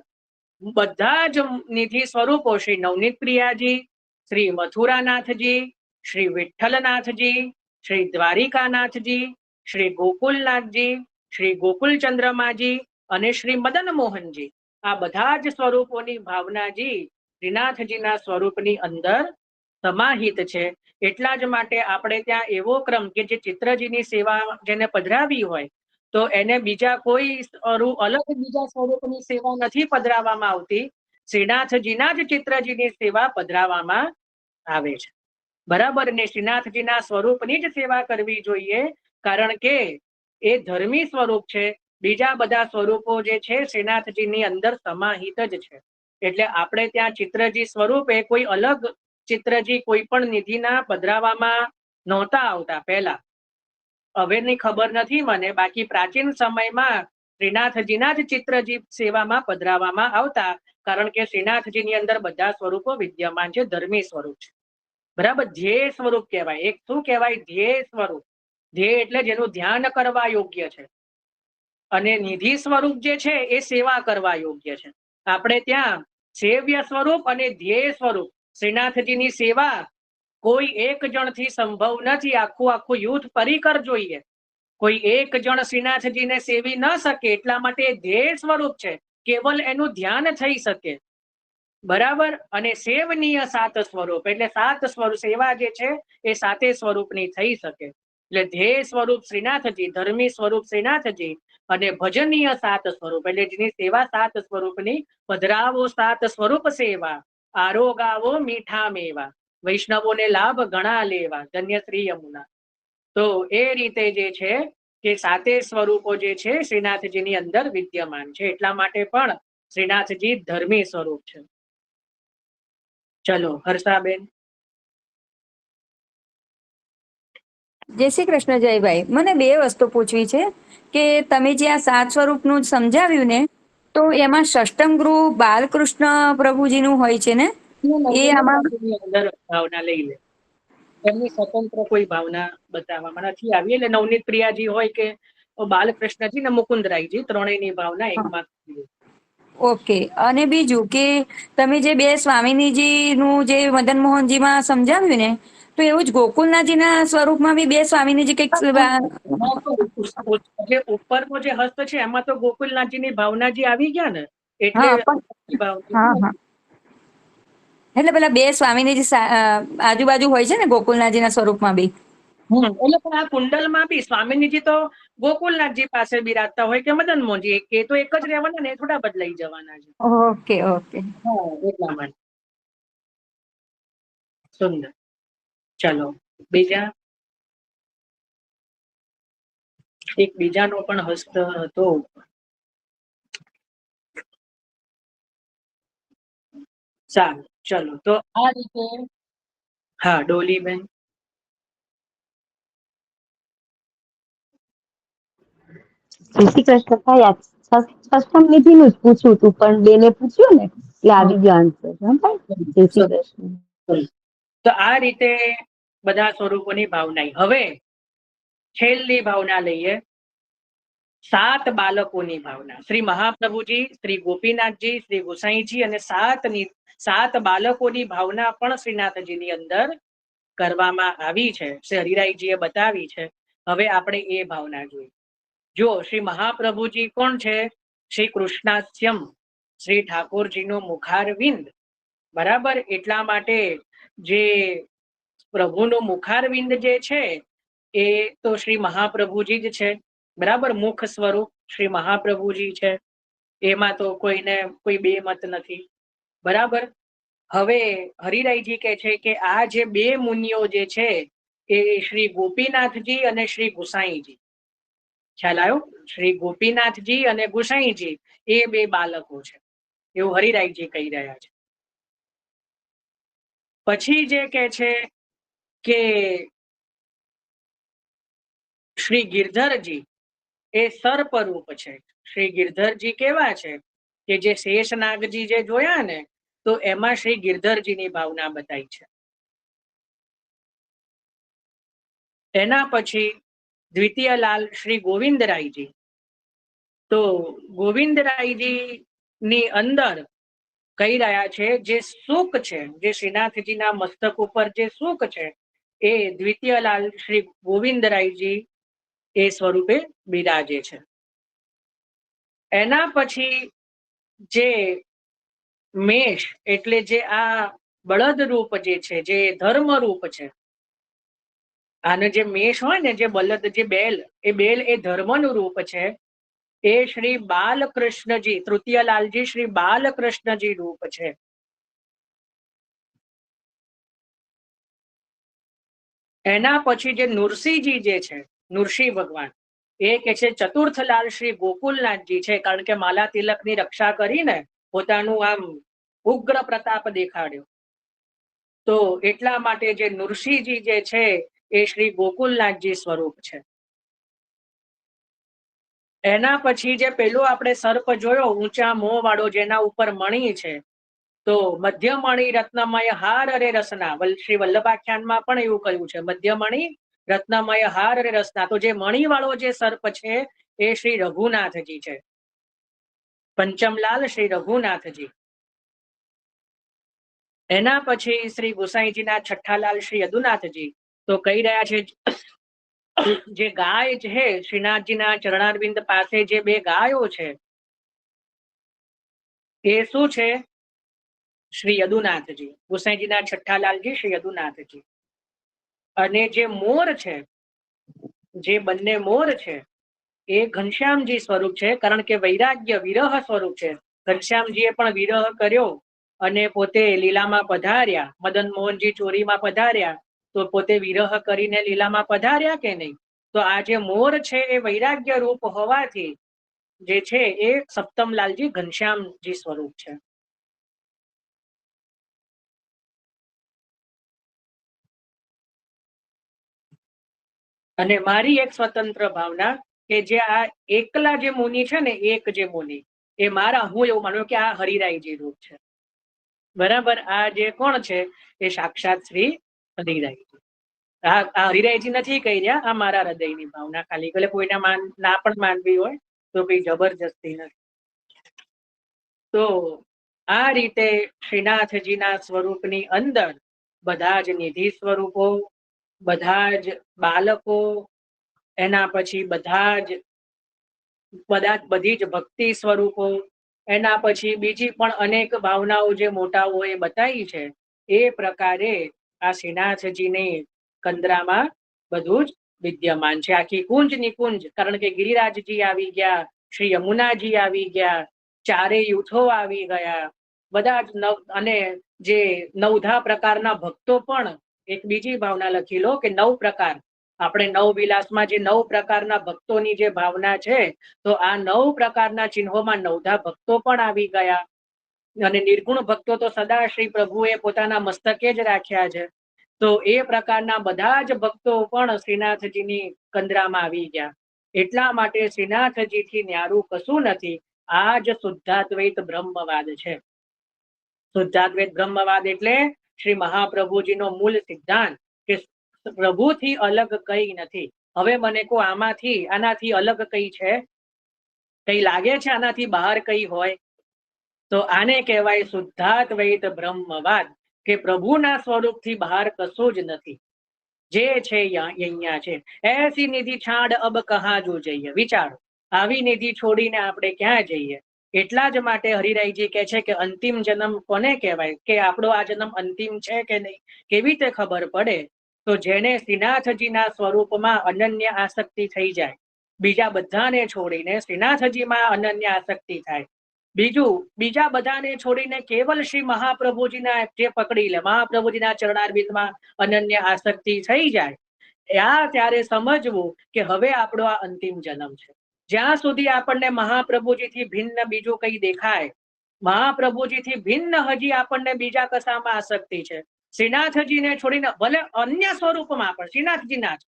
બધા જ નિધિ સ્વરૂપો શ્રી નવનીત પ્રિયાજી, શ્રી મથુરાનાથજી, શ્રી વિઠ્ઠલનાથજી, શ્રી દ્વારિકાનાથજી, શ્રી ગોકુલનાથજી, શ્રી ગોકુલચંદ્રમાજી અને શ્રી મદન મોહનજી, આ બધા જ સ્વરૂપોની ભાવનાજી શ્રીનાથજીના સ્વરૂપની અંદર સમાહિત છે. એટલા જ માટે આપણે ત્યાં એવો ક્રમ કે જે ચિત્રજીની સેવા જેને પધરાવી હોય તો એને બીજા કોઈ અલગ બીજા સ્વરૂપની સેવા નથી પધરાવવામાં આવતી. શ્રીનાથજીના જ ચિત્રજીની સેવા પધરાવવામાં આવે છે. બરાબર. ને શ્રીનાથજીના સ્વરૂપની જ સેવા કરવી જોઈએ, કારણ કે એ ધર્મી સ્વરૂપ છે. બીજા બધા સ્વરૂપો જે છે શ્રીનાથજીની અંદર સમાહિત જ છે. એટલે આપણે ત્યાં ચિત્રજી સ્વરૂપે કોઈ અલગ ચિત્રજી કોઈ પણ નિધિના પધરાવવામાં નહોતા આવતા પહેલા. હવેની ખબર નથી મને, બાકી પ્રાચીન સમયમાં શ્રીનાથજીના જ ચિત્રજી સેવામાં પધરાવવામાં આવતા, કારણ કે શ્રીનાથજીની અંદર બધા સ્વરૂપો વિદ્યમાન છે, ધર્મી સ્વરૂપ છે. બરાબર. ધ્યેય સ્વરૂપ કહેવાય. એક શું કહેવાય? ધ્યેય સ્વરૂપ. ધ્યેય એટલે જેનું ધ્યાન કરવા યોગ્ય છે, અને નિધિ સ્વરૂપ જે છે એ સેવા કરવા યોગ્ય છે. આપણે ત્યાં સેવ્ય સ્વરૂપ અને ધ્યેય સ્વરૂપ, શ્રીનાથજીની સેવા કોઈ એક જણથી સંભવ નથી. આખું યુથ પરિકર જોઈએ. કોઈ એક જણ શ્રીનાથજીને સેવી ન શકે, એટલા માટે ધ્યેય સ્વરૂપ છે, કેવલ એનું ધ્યાન થઈ શકે. બરાબર. અને સેવનીય સાત સ્વરૂપ, એટલે સાત સ્વરૂપ સેવા જે છે એ સાતે સ્વરૂપની થઈ શકે. એટલે ધ્યેય સ્વરૂપ શ્રીનાથજી, ધર્મી સ્વરૂપ શ્રીનાથજી અને ભજનીય સાત સ્વરૂપ, એટલે જેની સેવા સાત સ્વરૂપની. પધરાવો સાત સ્વરૂપ સેવા, આરોગાવો મીઠા મેવા, વૈષ્ણવોને લાભ ઘણા લેવા, ધન્ય શ્રી યમુના. તો એ રીતે જે છે કે સાતે સ્વરૂપો જે છે શ્રીનાથજીની અંદર વિદ્યમાન છે. એટલા માટે પણ શ્રીનાથજી ધર્મી સ્વરૂપ છે. ચલો હર્ષાબેન. જય શ્રી કૃષ્ણ જયભાઈ. મને બે વસ્તુ પૂછવી છે કે તમે જે આ સાત સ્વરૂપનું સમજાવ્યું ને, તો એમાં ષષ્ટમ ગૃહ બાલકૃષ્ણ પ્રભુજીનું હોય છે ને? એ આમાં અંદર ભાવના લઈ લે, એમની સ્વતંત્ર કોઈ ભાવના બતાવવામાં નથી આવી. એટલે નવનીત પ્રિયાજી હોય કે બાલકૃષ્ણજી ને મુકુંદરાયજી, ત્રણેયની ભાવના એકમાં. ઓકે. અને બીજું કે તમે જે બે સ્વામિનીજીનું જે મદન મોહનજીમાં સમજાવ્યું ને, તો એવું જ ગોકુલનાથજીના સ્વરૂપમાં બી બે સ્વામિનીજી કંઈક જે ઉપરનો જે હસ્ત છે એમાં તો ગોકુલનાથજીની ભાવનાજી આવી ગયા ને, એટલે હા હા. એટલે પેલા બે સ્વામિનીજી આજુબાજુ હોય છે ને ગોકુલનાથજીના સ્વરૂપમાં બી. એટલે પણ આ કુંડલમાં બી સ્વામિનીજી તો ગોકુલનાથજી પાસે બિરાજતા હોય કે મદન મોહનજી, એ તો એક જ રહેવાના ને, થોડા બદલાઈ જવાના છે. Okay okay. એટલા માટે. સુંદર. ચલો બીજા, એક બીજાનો પણ હસ્ત હતો. સારું, ચલો તો આ રીતે. હા, ડોલીબેન. જય શ્રી કૃષ્ણ. ભાઈ, સપ્તમ વિધિ નું જ પૂછ્યું તું, પણ બેને પૂછ્યું ને એટલે આવી ગયો આન્સર. જય શ્રી કૃષ્ણ. તો આ રીતે બધા સ્વરૂપોની ભાવના. હવે છેલ્લી ભાવના લઈએ, 7 બાલકોની ભાવના. શ્રી મહાપ્રભુજી, શ્રી ગોપીનાથજી, શ્રી ગુસાઈજી અને 7 બાલકોની ભાવના પણ શ્રીનાથજીની અંદર કરવામાં આવી છે. શ્રી હરિરાયજીએ બતાવી છે. હવે આપણે એ ભાવના જોઈએ. જો શ્રી મહાપ્રભુજી કોણ છે? શ્રી કૃષ્ણાસ્યમ, શ્રી ઠાકોરજીનું મુખારવિંદ. બરાબર. એટલા માટે જે પ્રભુનું મુખારવિંદ જે છે એ તો શ્રી મહાપ્રભુજી જ છે. બરાબર. મુખ સ્વરૂપ શ્રી મહાપ્રભુજી છે, એમાં તો કોઈને કોઈ બે મત નથી. બરાબર. હવે હરિરાયજી કહે છે કે આ જે બે મુનિઓ જે છે એ શ્રી ગોપીનાથજી અને શ્રી ગુસાઈજી. ખ્યાલ આવ્યો? શ્રી ગોપીનાથજી અને ગુસાઈજી એ બે બાલકો છે, એવું હરિરાયજી કહી રહ્યા છે. પછી જે કે છે કે શ્રી ગિરધરજી એ સર્પરૂપ છે. શ્રી ગિરધરજી કેવા છે કે જે શેષનાગજી જે જોયા ને, તો એમાં શ્રી ગિરધરજીની ભાવના બતાવી છે. એના પછી દ્વિતીય લાલ શ્રી ગોવિંદરાયજી. તો ગોવિંદરાયજી ની અંદર કહી રહ્યા છે જે સુખ છે, જે શ્રીનાથજીના મસ્તક ઉપર જે સુખ છે એ દ્વિતીય લાલ શ્રી ગોવિંદરાયજી એ સ્વરૂપે બિરાજે છે. એના પછી જે મેષ એટલે જે આ બળદ રૂપ જે છે, જે ધર્મ રૂપ છે, આને જે મેષ હોય ને, જે બલદ, જે બેલ, એ બેલ એ ધર્મનું રૂપ છે. એ શ્રી બાલકૃષ્ણજી, તૃતીય લાલજી શ્રી બાલકૃષ્ણજી રૂપ છે. એના પછી જે નૃસિંહજી જે છે, નૃસિંહ ભગવાન, એ કે છે ચતુર્થ લાલ શ્રી ગોકુલનાથજી છે. કારણ કે માલા તિલકની રક્ષા કરીને પોતાનું આમ ઉગ્ર પ્રતાપ દેખાડ્યો, તો એટલા માટે જે નૃસિંહજી જે છે એ શ્રી ગોકુલનાથજી સ્વરૂપ છે. એના પછી જે પેલું આપણે સર્પ જોયો, ઊંચા મોં વાળો, જેના ઉપર મણી છે, તો મધ્યમણી રત્નમય હાર અરે રસના. શ્રી વલ્લભાખ્યાનમાં પણ એવું કહ્યું છે, મધ્યમણી રત્નમય હાર અરે રસના. તો જે મણી વાળો જે સર્પ છે એ શ્રી રઘુનાથજી છે, પંચમલાલ શ્રી રઘુનાથજી. એના પછી શ્રી ગુસાઈજીના છઠ્ઠા લાલ શ્રી યદુનાથજી. તો કહી રહ્યા છે જે ગાય છે, શ્રીનાથજીના ચરણારવિંદ પાસે જે બે ગાયો છે એ શું છે? શ્રી યદુનાથજી. ગુસાઈજીના છઠ્ઠા લાલજી શ્રી યદુનાથજી. અને જે મોર છે, જે બંને મોર છે એ ઘનશ્યામજી સ્વરૂપ છે. કારણ કે વૈરાગ્ય વિરહ સ્વરૂપ છે. ઘનશ્યામજીએ પણ વિરહ કર્યો અને પોતે લીલામાં પધાર્યા. મદન મોહનજી ચોરીમાં પધાર્યા તો પોતે વિરહ કરીને લીલામાં પધાર્યા કે નહીં? તો આ જે મોર છે એ વૈરાગ્ય રૂપ હોવાથી જે છે એ સપ્તમલાલજી ઘનશ્યામજી સ્વરૂપ છે. અને મારી એક સ્વતંત્ર ભાવના કે જે આ એકલા જે મુનિ છે ને, એક જે મુનિ, એ મારા, હું એવું માનું કે આ હરિરાયજી રૂપ છે. બરાબર. આ જે કોણ છે એ સાક્ષાત શ્રી હરિરાયજી. આ હરિરાયજી નથી કહી રહ્યા, આ મારા હૃદયની ભાવના ખાલી. એટલે કોઈને ના પણ માનવી હોય તો કઈ જબરજસ્તી નથી. તો આ રીતે શ્રીનાથજીના સ્વરૂપની અંદર બધા જ નિધિ સ્વરૂપો, બધા જ બાળકો, એના પછી બધી જ ભક્તિ સ્વરૂપો, એના પછી બીજી પણ અનેક ભાવનાઓ જે મોટાઓ એ બતાવી છે, એ પ્રકારે આ શ્રીનાથજીની કંદરામાં બધું જ વિદ્યમાન છે. આખી કુંજ નિકુંજ, કારણ કે ગિરિરાજજી આવી ગયા, શ્રી યમુનાજી આવી ગયા, ચારેય યુથો આવી ગયા, બધા જ અને જે 9 પ્રકારના ભક્તો પણ, એક બીજી ભાવના લખી લો કે 9 પ્રકાર, આપણે 9 વિલાસમાં જે 9 પ્રકારના ભક્તોની જે ભાવના છે, તો આ 9 પ્રકારના ચિહ્નોમાં 9 ભક્તો પણ આવી ગયા. અને નિર્ગુણ ભક્તો તો સદા શ્રી પ્રભુએ પોતાના મસ્તકે જ રાખ્યા છે. તો એ પ્રકારના બધા જ ભક્તો પણ શ્રીનાથજીની કંદરામાં આવી ગયા. એટલા માટે શ્રીનાથજીથી ન્યારું કશું નથી. આ જ શુદ્ધાદ્વૈત બ્રહ્મવાદ છે. શુદ્ધાદ્વૈત બ્રહ્મવાદ એટલે શ્રી મહાપ્રભુજીનો મૂળ સિદ્ધાંત કે પ્રભુથી અલગ કઈ નથી. હવે મને કહો, આનાથી અલગ કઈ છે? કઈ લાગે છે આનાથી બહાર કઈ હોય? તો આને કહેવાય શુદ્ધાદ્વૈત બ્રહ્મવાદ, કે પ્રભુના સ્વરૂપથી બહાર કશું જ નથી. જે છે અહીંયા છે. એસી નિધિ છાડ અબ કહા જો જઈએ. વિચારો, આવી નિધિ છોડીને આપણે ક્યાં જઈએ? એટલા જ માટે હરિરાયજી કહે છે કે અંતિમ જન્મ કોને કહેવાય, કે આપણો આ જન્મ અંતિમ છે કે નહીં, કેવી રીતે ખબર પડે? તો જેને શ્રીનાથજીના સ્વરૂપમાં અનન્ય આસક્તિ થઈ જાય, બીજા બધાને છોડીને શ્રીનાથજીમાં અનન્ય આસક્તિ થાય, બીજા બધાને છોડીને કેવલ શ્રી મહાપ્રભુજીના જે પકડી લે, મહાપ્રભુજીના ચરણારવિંદમાં અનન્ય આસક્તિ થઈ જાય, ત્યારે સમજવું કે હવે આપણો આ અંતિમ જન્મ છે. જ્યાં સુધી આપણને મહાપ્રભુજીથી ભિન્ન બીજું કઈ દેખાય, મહાપ્રભુજીથી ભિન્ન હજી આપણને બીજા કશામાં આસક્તિ છે, શ્રીનાથજીને છોડીને ભલે અન્ય સ્વરૂપમાં પણ શ્રીનાથજીના જ,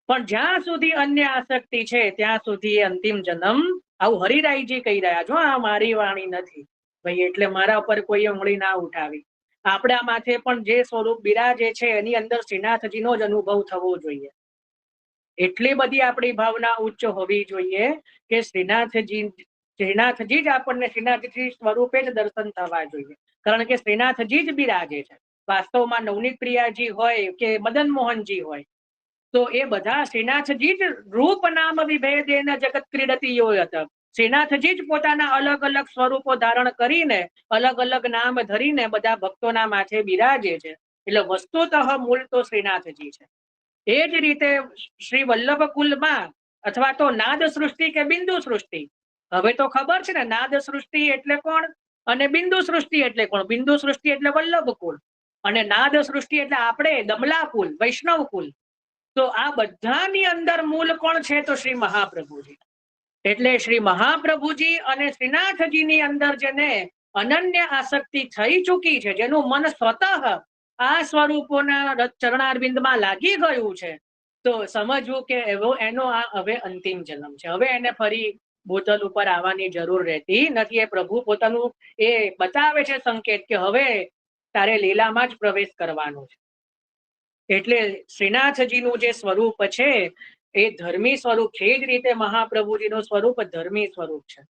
પણ જ્યાં સુધી અન્ય આસક્તિ છે ત્યાં સુધી અંતિમ જન્મ. આવું હરિરાયજી કહી રહ્યા છો, આ મારી વાણી નથી ભાઈ, એટલે મારા ઉપર કોઈ ઉંગળી ના ઉઠાવી. આપણા માથે પણ જે સ્વરૂપ બિરાજે છે એની અંદર શ્રીનાથજીનો જ અનુભવ થવો જોઈએ. એટલી બધી આપણી ભાવના ઉચ્ચ હોવી જોઈએ કે શ્રીનાથજી જ આપણને શ્રીનાથજી સ્વરૂપે જ દર્શન થવા જોઈએ. કારણ કે શ્રીનાથજી જ બિરાજે છે. વાસ્તવમાં નવનીત પ્રિયાજી હોય કે મદન મોહનજી હોય, તો એ બધા શ્રીનાથજી જ રૂપ નામ વિભેદેન જગત ક્રીડતી યોયત. શ્રીનાથજી જ પોતાના અલગ અલગ સ્વરૂપો ધારણ કરીને, અલગ અલગ નામ ધરીને બધા ભક્તોના માથે બિરાજે છે. એટલે વસ્તુતઃ મૂળ તો શ્રીનાથજી છે. એ જ રીતે શ્રી વલ્લભ કુલમાં, અથવા તો નાદ સૃષ્ટિ કે બિંદુ સૃષ્ટિ, હવે તો ખબર છે ને નાદ સૃષ્ટિ એટલે કોણ અને બિંદુ સૃષ્ટિ એટલે કોણ. બિંદુ સૃષ્ટિ એટલે વલ્લભ કુલ, અને નાદ સૃષ્ટિ એટલે આપણે દમલા કુલ, વૈષ્ણવ કુલ. તો આ બધાની અંદર મૂળ કોણ છે? તો શ્રી મહાપ્રભુજી. એટલે શ્રી મહાપ્રભુજી અને શ્રીનાથજીની અંદર જેને અનન્ય આસક્તિ થઈ ચૂકી છે, જેનું મન સ્વતઃ આ સ્વરૂપોના ચરણારવિંદમાં લાગી ગયું છે, તો સમજવું કે એનો આ હવે અંતિમ જન્મ છે. હવે એને ફરી બોતલ ઉપર આવવાની જરૂર રહેતી નથી. એ પ્રભુ પોતાનું એ બતાવે છે સંકેત કે હવે તારે લીલામાં જ પ્રવેશ કરવાનો છે. એટલે શ્રીનાથજીનું જે સ્વરૂપ છે એ ધર્મી સ્વરૂપ છે. એ જ રીતે મહાપ્રભુજીનું સ્વરૂપ ધર્મી સ્વરૂપ છે.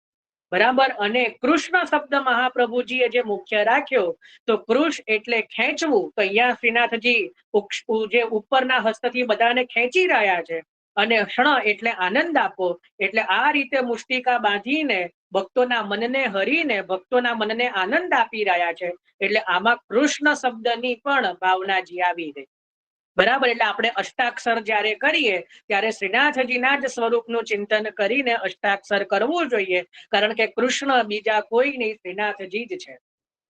બરાબર. અને કૃષ્ણ શબ્દ મહાપ્રભુજીએ જે મુખ્ય રાખ્યો, તો કૃષ એટલે ખેંચવું. તો અહીંયા શ્રીનાથજી જે ઉપરના હસ્તથી બધાને ખેંચી રહ્યા છે, અને ક્ષણ એટલે આનંદ આપો. એટલે આ રીતે મુષ્ટિકા બાંધીને ભક્તોના મનને હરીને ભક્તોના મનને આનંદ આપી રહ્યા છે. એટલે આમાં કૃષ્ણ શબ્દની પણ ભાવનાજી આવી ગઈ. બરાબર. એટલે આપણે અષ્ટાક્ષર જયારે કરીએ ત્યારે શ્રીનાથજીના જ સ્વરૂપનું ચિંતન કરીને અષ્ટાક્ષર કરવું જોઈએ. કારણ કે કૃષ્ણ બીજા કોઈ નહીં, શ્રીનાથજી જ છે.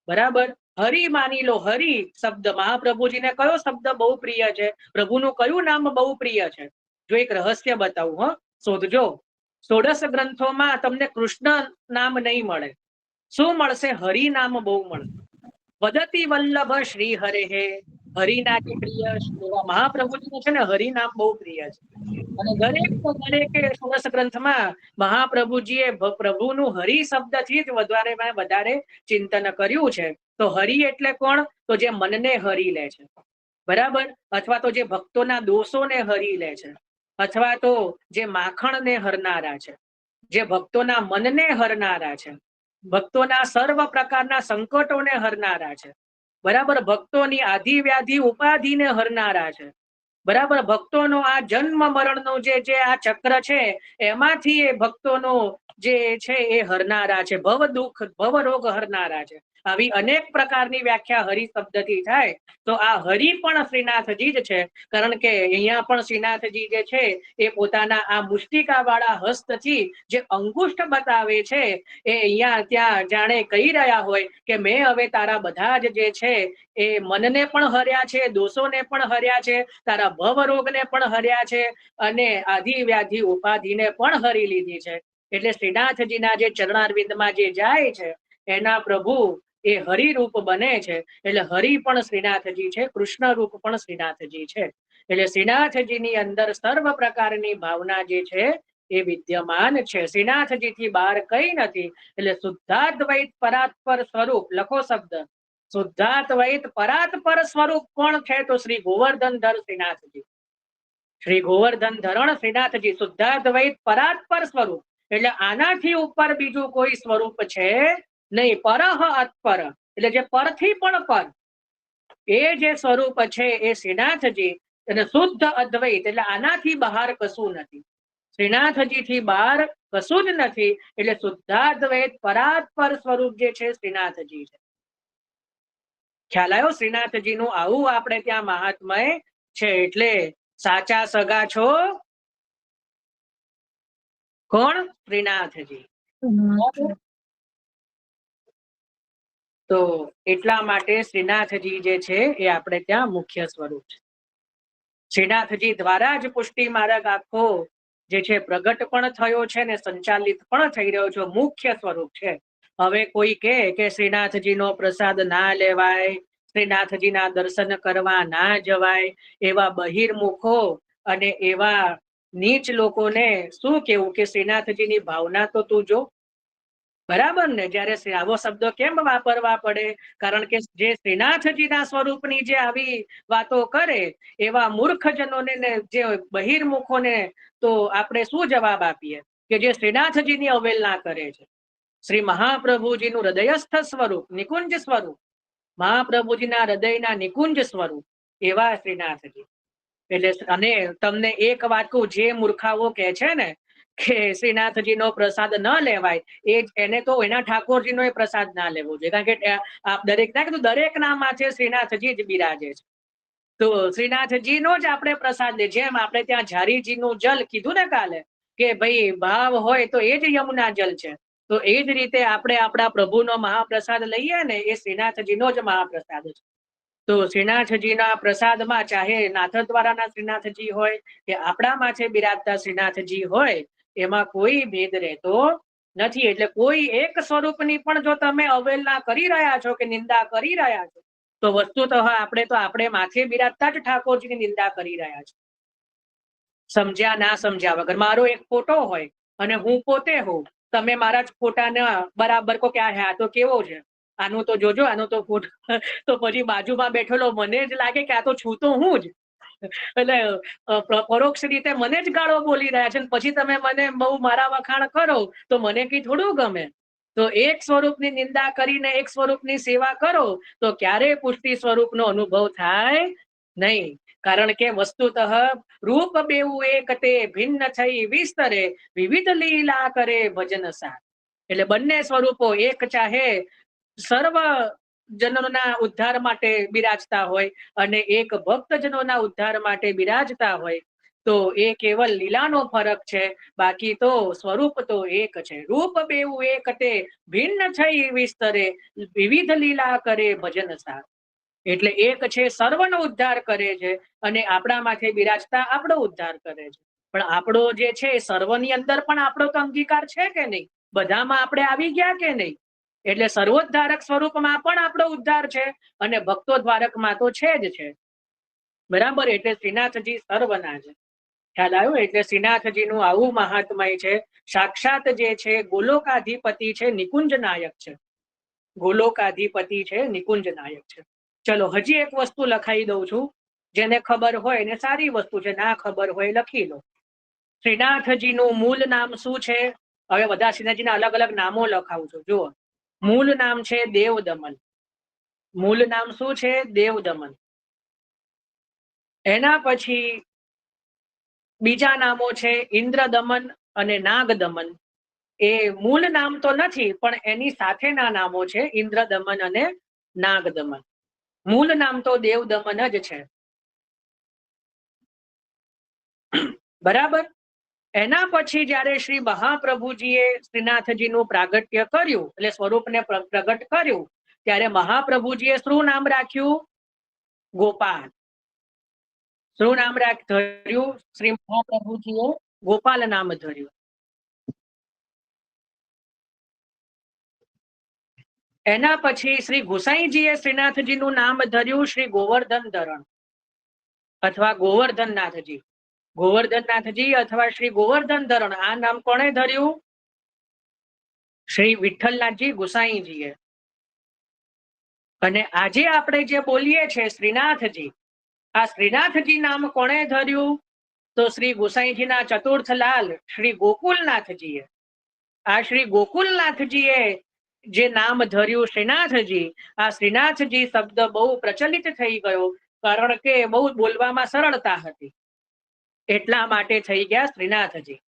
બરાબર. હરિ માની લો. હરિ શબ્દ મહાપ્રભુજીને કયો શબ્દ બહુ પ્રિય છે? પ્રભુનું કયું નામ બહુ પ્રિય છે? જો એક રહસ્ય બતાવું, શોધજો. 16 ગ્રંથોમાં તમને કૃષ્ણ નામ નહીં મળે. શું મળશે? હરિ નામ બહુ મળશે. વદતિ વલ્લભ શ્રી હરે હે હરિના જે પ્રિય એવા મહાપ્રભુજીને છે ને હરિનામ બહુ પ્રિય છે. અને દરેક ષોડશ ગ્રંથમાં મહાપ્રભુજીએ પ્રભુનું હરિ શબ્દથી જ વધારે ચિંતન કર્યું છે. તો હરિ એટલે કોણ? તો જે મનને હરી લે છે, બરાબર, અથવા તો જે ભક્તોના દોષોને હરી લે છે, અથવા તો જે માખણને હરનારા છે, જે ભક્તોના મનને હરનારા છે, ભક્તોના સર્વ પ્રકારના સંકટોને હરનારા છે, બરાબર, ભક્તોની આધિ વ્યાધિ ઉપાધિને હરનારા છે, બરાબર, ભક્તોનો આ જન્મ મરણનો જે આ ચક્ર છે એમાંથી એ ભક્તોનો જે છે એ હરનારા છે, ભવ દુઃખ ભવ રોગ હરનારા છે. આવી અનેક પ્રકારની વ્યાખ્યા હરિ શબ્દથી થાય. તો આ હરિ પણ શ્રીનાથજી જ છે, કારણ કે અહીંયા પણ શ્રીનાથજી જે છે એ પોતાના આ મુષ્ટિકા વાળા હસ્તથી જે અંગુષ્ઠ બતાવે છે એ અહીંયા ત્યાં જાણે કહી રહ્યા હોય કે મેં હવે તારા બધા જ જે છે એ મનને પણ હર્યા છે, દોષોને પણ હર્યા છે, તારા ભવ રોગને પણ હર્યા છે, અને આધિ વ્યાધિ ઉપાધિને પણ હરી લીધી છે. એટલે શ્રીનાથજીના જે ચરણારવિંદમાં જે જાય છે એના પ્રભુ એ હરિરૂપ બને છે. એટલે હરિ પણ શ્રીનાથજી છે, કૃષ્ણ રૂપ પણ શ્રીનાથજી છે. એટલે શ્રીનાથજીની અંદર સર્વ પ્રકારની ભાવના જે છે એ વિદ્યમાન છે. શ્રીનાથજી થી બહાર કઈ નથી. એટલે શુદ્ધાદ્વૈત પરાત્પર સ્વરૂપ લખો શબ્દ, શુદ્ધાદ્વૈત પરાત્પર સ્વરૂપ કોણ છે? તો શ્રી ગોવર્ધનધર શ્રીનાથજી, શ્રી ગોવર્ધન ધરણ શ્રીનાથજી શુદ્ધાદ્વૈત પરાત્પર સ્વરૂપ. એટલે આનાથી ઉપર બીજું કોઈ સ્વરૂપ છે નહીં. પરહ અતપર એટલે જે પરથી પણ પર, એ જે સ્વરૂપ છે એ શ્રીનાથજી. અને શુદ્ધ અદ્વૈત એટલે આનાથી બહાર કશું નથી, શ્રીનાથજી થી બહાર કશું જ નથી. એટલે શુદ્ધાદ્વૈત પરાત્પર સ્વરૂપ જે છે શ્રીનાથજી છે. ખ્યાલ આવ્યો? શ્રીનાથજી નું આવું આપણે ત્યાં મહાત્મય છે. એટલે સાચા સગા છો કોણ? શ્રીનાથજી. તો એટલા માટે શ્રીનાથજી જે છે એ આપણે ત્યાં મુખ્ય સ્વરૂપ છે. શ્રીનાથજી દ્વારા જ પુષ્ટિ માર્ગ આખો જે છે પ્રગટ પણ થયો છે ને સંચાલિત પણ થઈ રહ્યો છે, મુખ્ય સ્વરૂપ છે. હવે કોઈ કે શ્રીનાથજીનો પ્રસાદ ના લેવાય, શ્રીનાથજીના દર્શન કરવા ના જવાય, એવા બહિર્મુખો અને એવા નીચ લોકોને શું કેવું કે શ્રીનાથજીની ભાવના તો તું જો, બરાબર ને? જયારે આવો શબ્દો કેમ વાપરવા પડે? કારણ કે જે શ્રીનાથજીના સ્વરૂપની જે આવી વાતો કરે એવા મૂર્ખજનોને જે બહિર્મુખોને તો આપણે શું જવાબ આપીએ કે જે શ્રીનાથજીની અવહેલના કરે છે. શ્રી મહાપ્રભુજીનું હૃદયસ્થ સ્વરૂપ, નિકુંજ સ્વરૂપ, મહાપ્રભુજીના હૃદયના નિકુંજ સ્વરૂપ એવા શ્રીનાથજી. એટલે અને તમને એક વાત કહું, જે મૂર્ખાઓ કે છે ને કે શ્રીનાથજીનો પ્રસાદ ન લેવાય, એને તો એના ઠાકોરજીનો પ્રસાદ ના લેવો જોઈએ. કારણ કે દરેક ના માથે શ્રીનાથજી જ બિરાજે છે. તો શ્રીનાથજીનો જ આપણે પ્રસાદ લે. જેમ આપણે ત્યાં ઝારીજીનું જલ કીધું ને કાલે કે ભાઈ ભાવ હોય તો એ જ યમુના જલ છે. તો એ જ રીતે આપણે આપણા પ્રભુનો મહાપ્રસાદ લઈએ ને, એ શ્રીનાથજીનો જ મહાપ્રસાદ છે. તો શ્રીનાથજીના પ્રસાદમાં ચાહે નાથદ્વારાના શ્રીનાથજી હોય કે આપણા માથે બિરાજતા શ્રીનાથજી હોય, એમાં કોઈ ભેદ રહેતો નથી. એટલે કોઈ એક સ્વરૂપની પણ જો તમે અવહેલના કરી રહ્યા છો કે નિંદા કરી રહ્યા છો, તો વસ્તુતઃ આપણે માથે બિરાજતા જ ઠાકોરજીની નિંદા કરી રહ્યા છે, સમજ્યા ના સમજ્યા વગર. મારો એક ફોટો હોય અને હું પોતે હોઉં, તમે મારા જ ફોટાના બરાબર કહો કે આ તો કેવો છે, આનું તો જોજો, આનું તો ફોટો, તો પછી બાજુમાં બેઠેલો મને જ લાગે કે આ તો છું તો હું જ. એટલે પરોક્ષ રીતે મને જ ગાળો બોલી રહ્યા છે, પછી તમે મને બહુ મારા વખાણ કરો તો મને કઈ થોડું ગમે. તો એક સ્વરૂપની નિંદા કરીને એક સ્વરૂપની સેવા કરો તો ક્યારેય પુષ્ટિ સ્વરૂપનો અનુભવ થાય નહીં. કારણ કે વસ્તુતઃ રૂપ બેવું એક તે ભિન્ન થઈ વિસ્તરે, વિવિધ લીલા કરે ભજન સાર. એટલે બંને સ્વરૂપો એક ચાહે સર્વ જનોના ઉદ્ધાર માટે બિરાજતા હોય અને એક ભક્તજનોના ઉદ્ધાર માટે બિરાજતા હોય, તો એ કેવલ લીલાનો ફરક છે. બાકી તો સ્વરૂપ તો એક છે. રૂપ બેવું એક તે ભિન્ન થઈ વિસ્તરે, વિવિધ લીલા કરે ભજન સાર. એટલે એક છે સર્વનો ઉદ્ધાર કરે છે અને આપણા માથે બિરાજતા આપણો ઉદ્ધાર કરે છે. પણ આપણો જે છે સર્વની અંદર પણ આપણો તો અંગીકાર છે કે નહીં? બધામાં આપણે આવી ગયા કે નહીં? એટલે સર્વોદ્ધારક સ્વરૂપમાં પણ આપણો ઉદ્ધાર છે અને ભક્તો દ્વારકમાં તો છે જ છે. બરાબર, એટલે શ્રીનાથજી સર્વના છે. ખ્યાલ આવ્યો? એટલે શ્રીનાથજીનું આવું મહાત્મય છે. સાક્ષાત જે છે ગોલોકાધિપતિ છે, નિકુંજ નાયક છે. ગોલોકાધિપતિ છે, નિકુંજ નાયક છે. ચલો હજી એક વસ્તુ લખાઈ દઉં છું, જેને ખબર હોય એને સારી વસ્તુ છે, ના ખબર હોય લખી લો. શ્રીનાથજીનું મૂળ નામ શું છે? હવે બધા શ્રીનાથજીના અલગ અલગ નામો લખાવું છું. જુઓ, મૂળ નામ છે દેવદમન. મૂળ નામ શું છે? દેવદમન. એના પછી બીજા નામો છે ઇન્દ્રદમન અને નાગદમન. એ મૂળ નામ તો નથી, પણ એની સાથેના નામો છે ઇન્દ્રદમન અને નાગદમન. મૂળ નામ તો દેવદમન જ છે. બરાબર. એના પછી જયારે શ્રી મહાપ્રભુજીએ શ્રીનાથજીનું પ્રાગટ્ય કર્યું, એટલે સ્વરૂપને પ્રગટ કર્યું, ત્યારે મહાપ્રભુજીએ શું નામ રાખ્યું? ગોપાલ. શું નામ ધર્યું? શ્રી મહાપ્રભુજીએ ગોપાલ નામ ધર્યું. એના પછી શ્રી ગુસાઈજીએ શ્રીનાથજીનું નામ ધર્યું શ્રી ગોવર્ધન ધરણ અથવા ગોવર્ધનનાથજી. ગોવર્ધનનાથજી અથવા શ્રી ગોવર્ધન ધરણ, આ નામ કોણે ધર્યું? શ્રી વિઠ્ઠલનાથજી ગુસાઈજીએ. અને આજે આપણે જે બોલીએ છીએ શ્રીનાથજી, આ શ્રીનાથજી નામ કોણે ધર્યું? તો શ્રી ગુસાઈજીના ચતુર્થ લાલ શ્રી ગોકુલનાથજીએ. આ શ્રી ગોકુલનાથજીએ જે નામ ધર્યું શ્રીનાથજી, આ શ્રીનાથજી શબ્દ બહુ પ્રચલિત થઈ ગયો, કારણ કે બહુ બોલવામાં સરળતા હતી, એટલા માટે થઈ ગયા શ્રીનાથજી.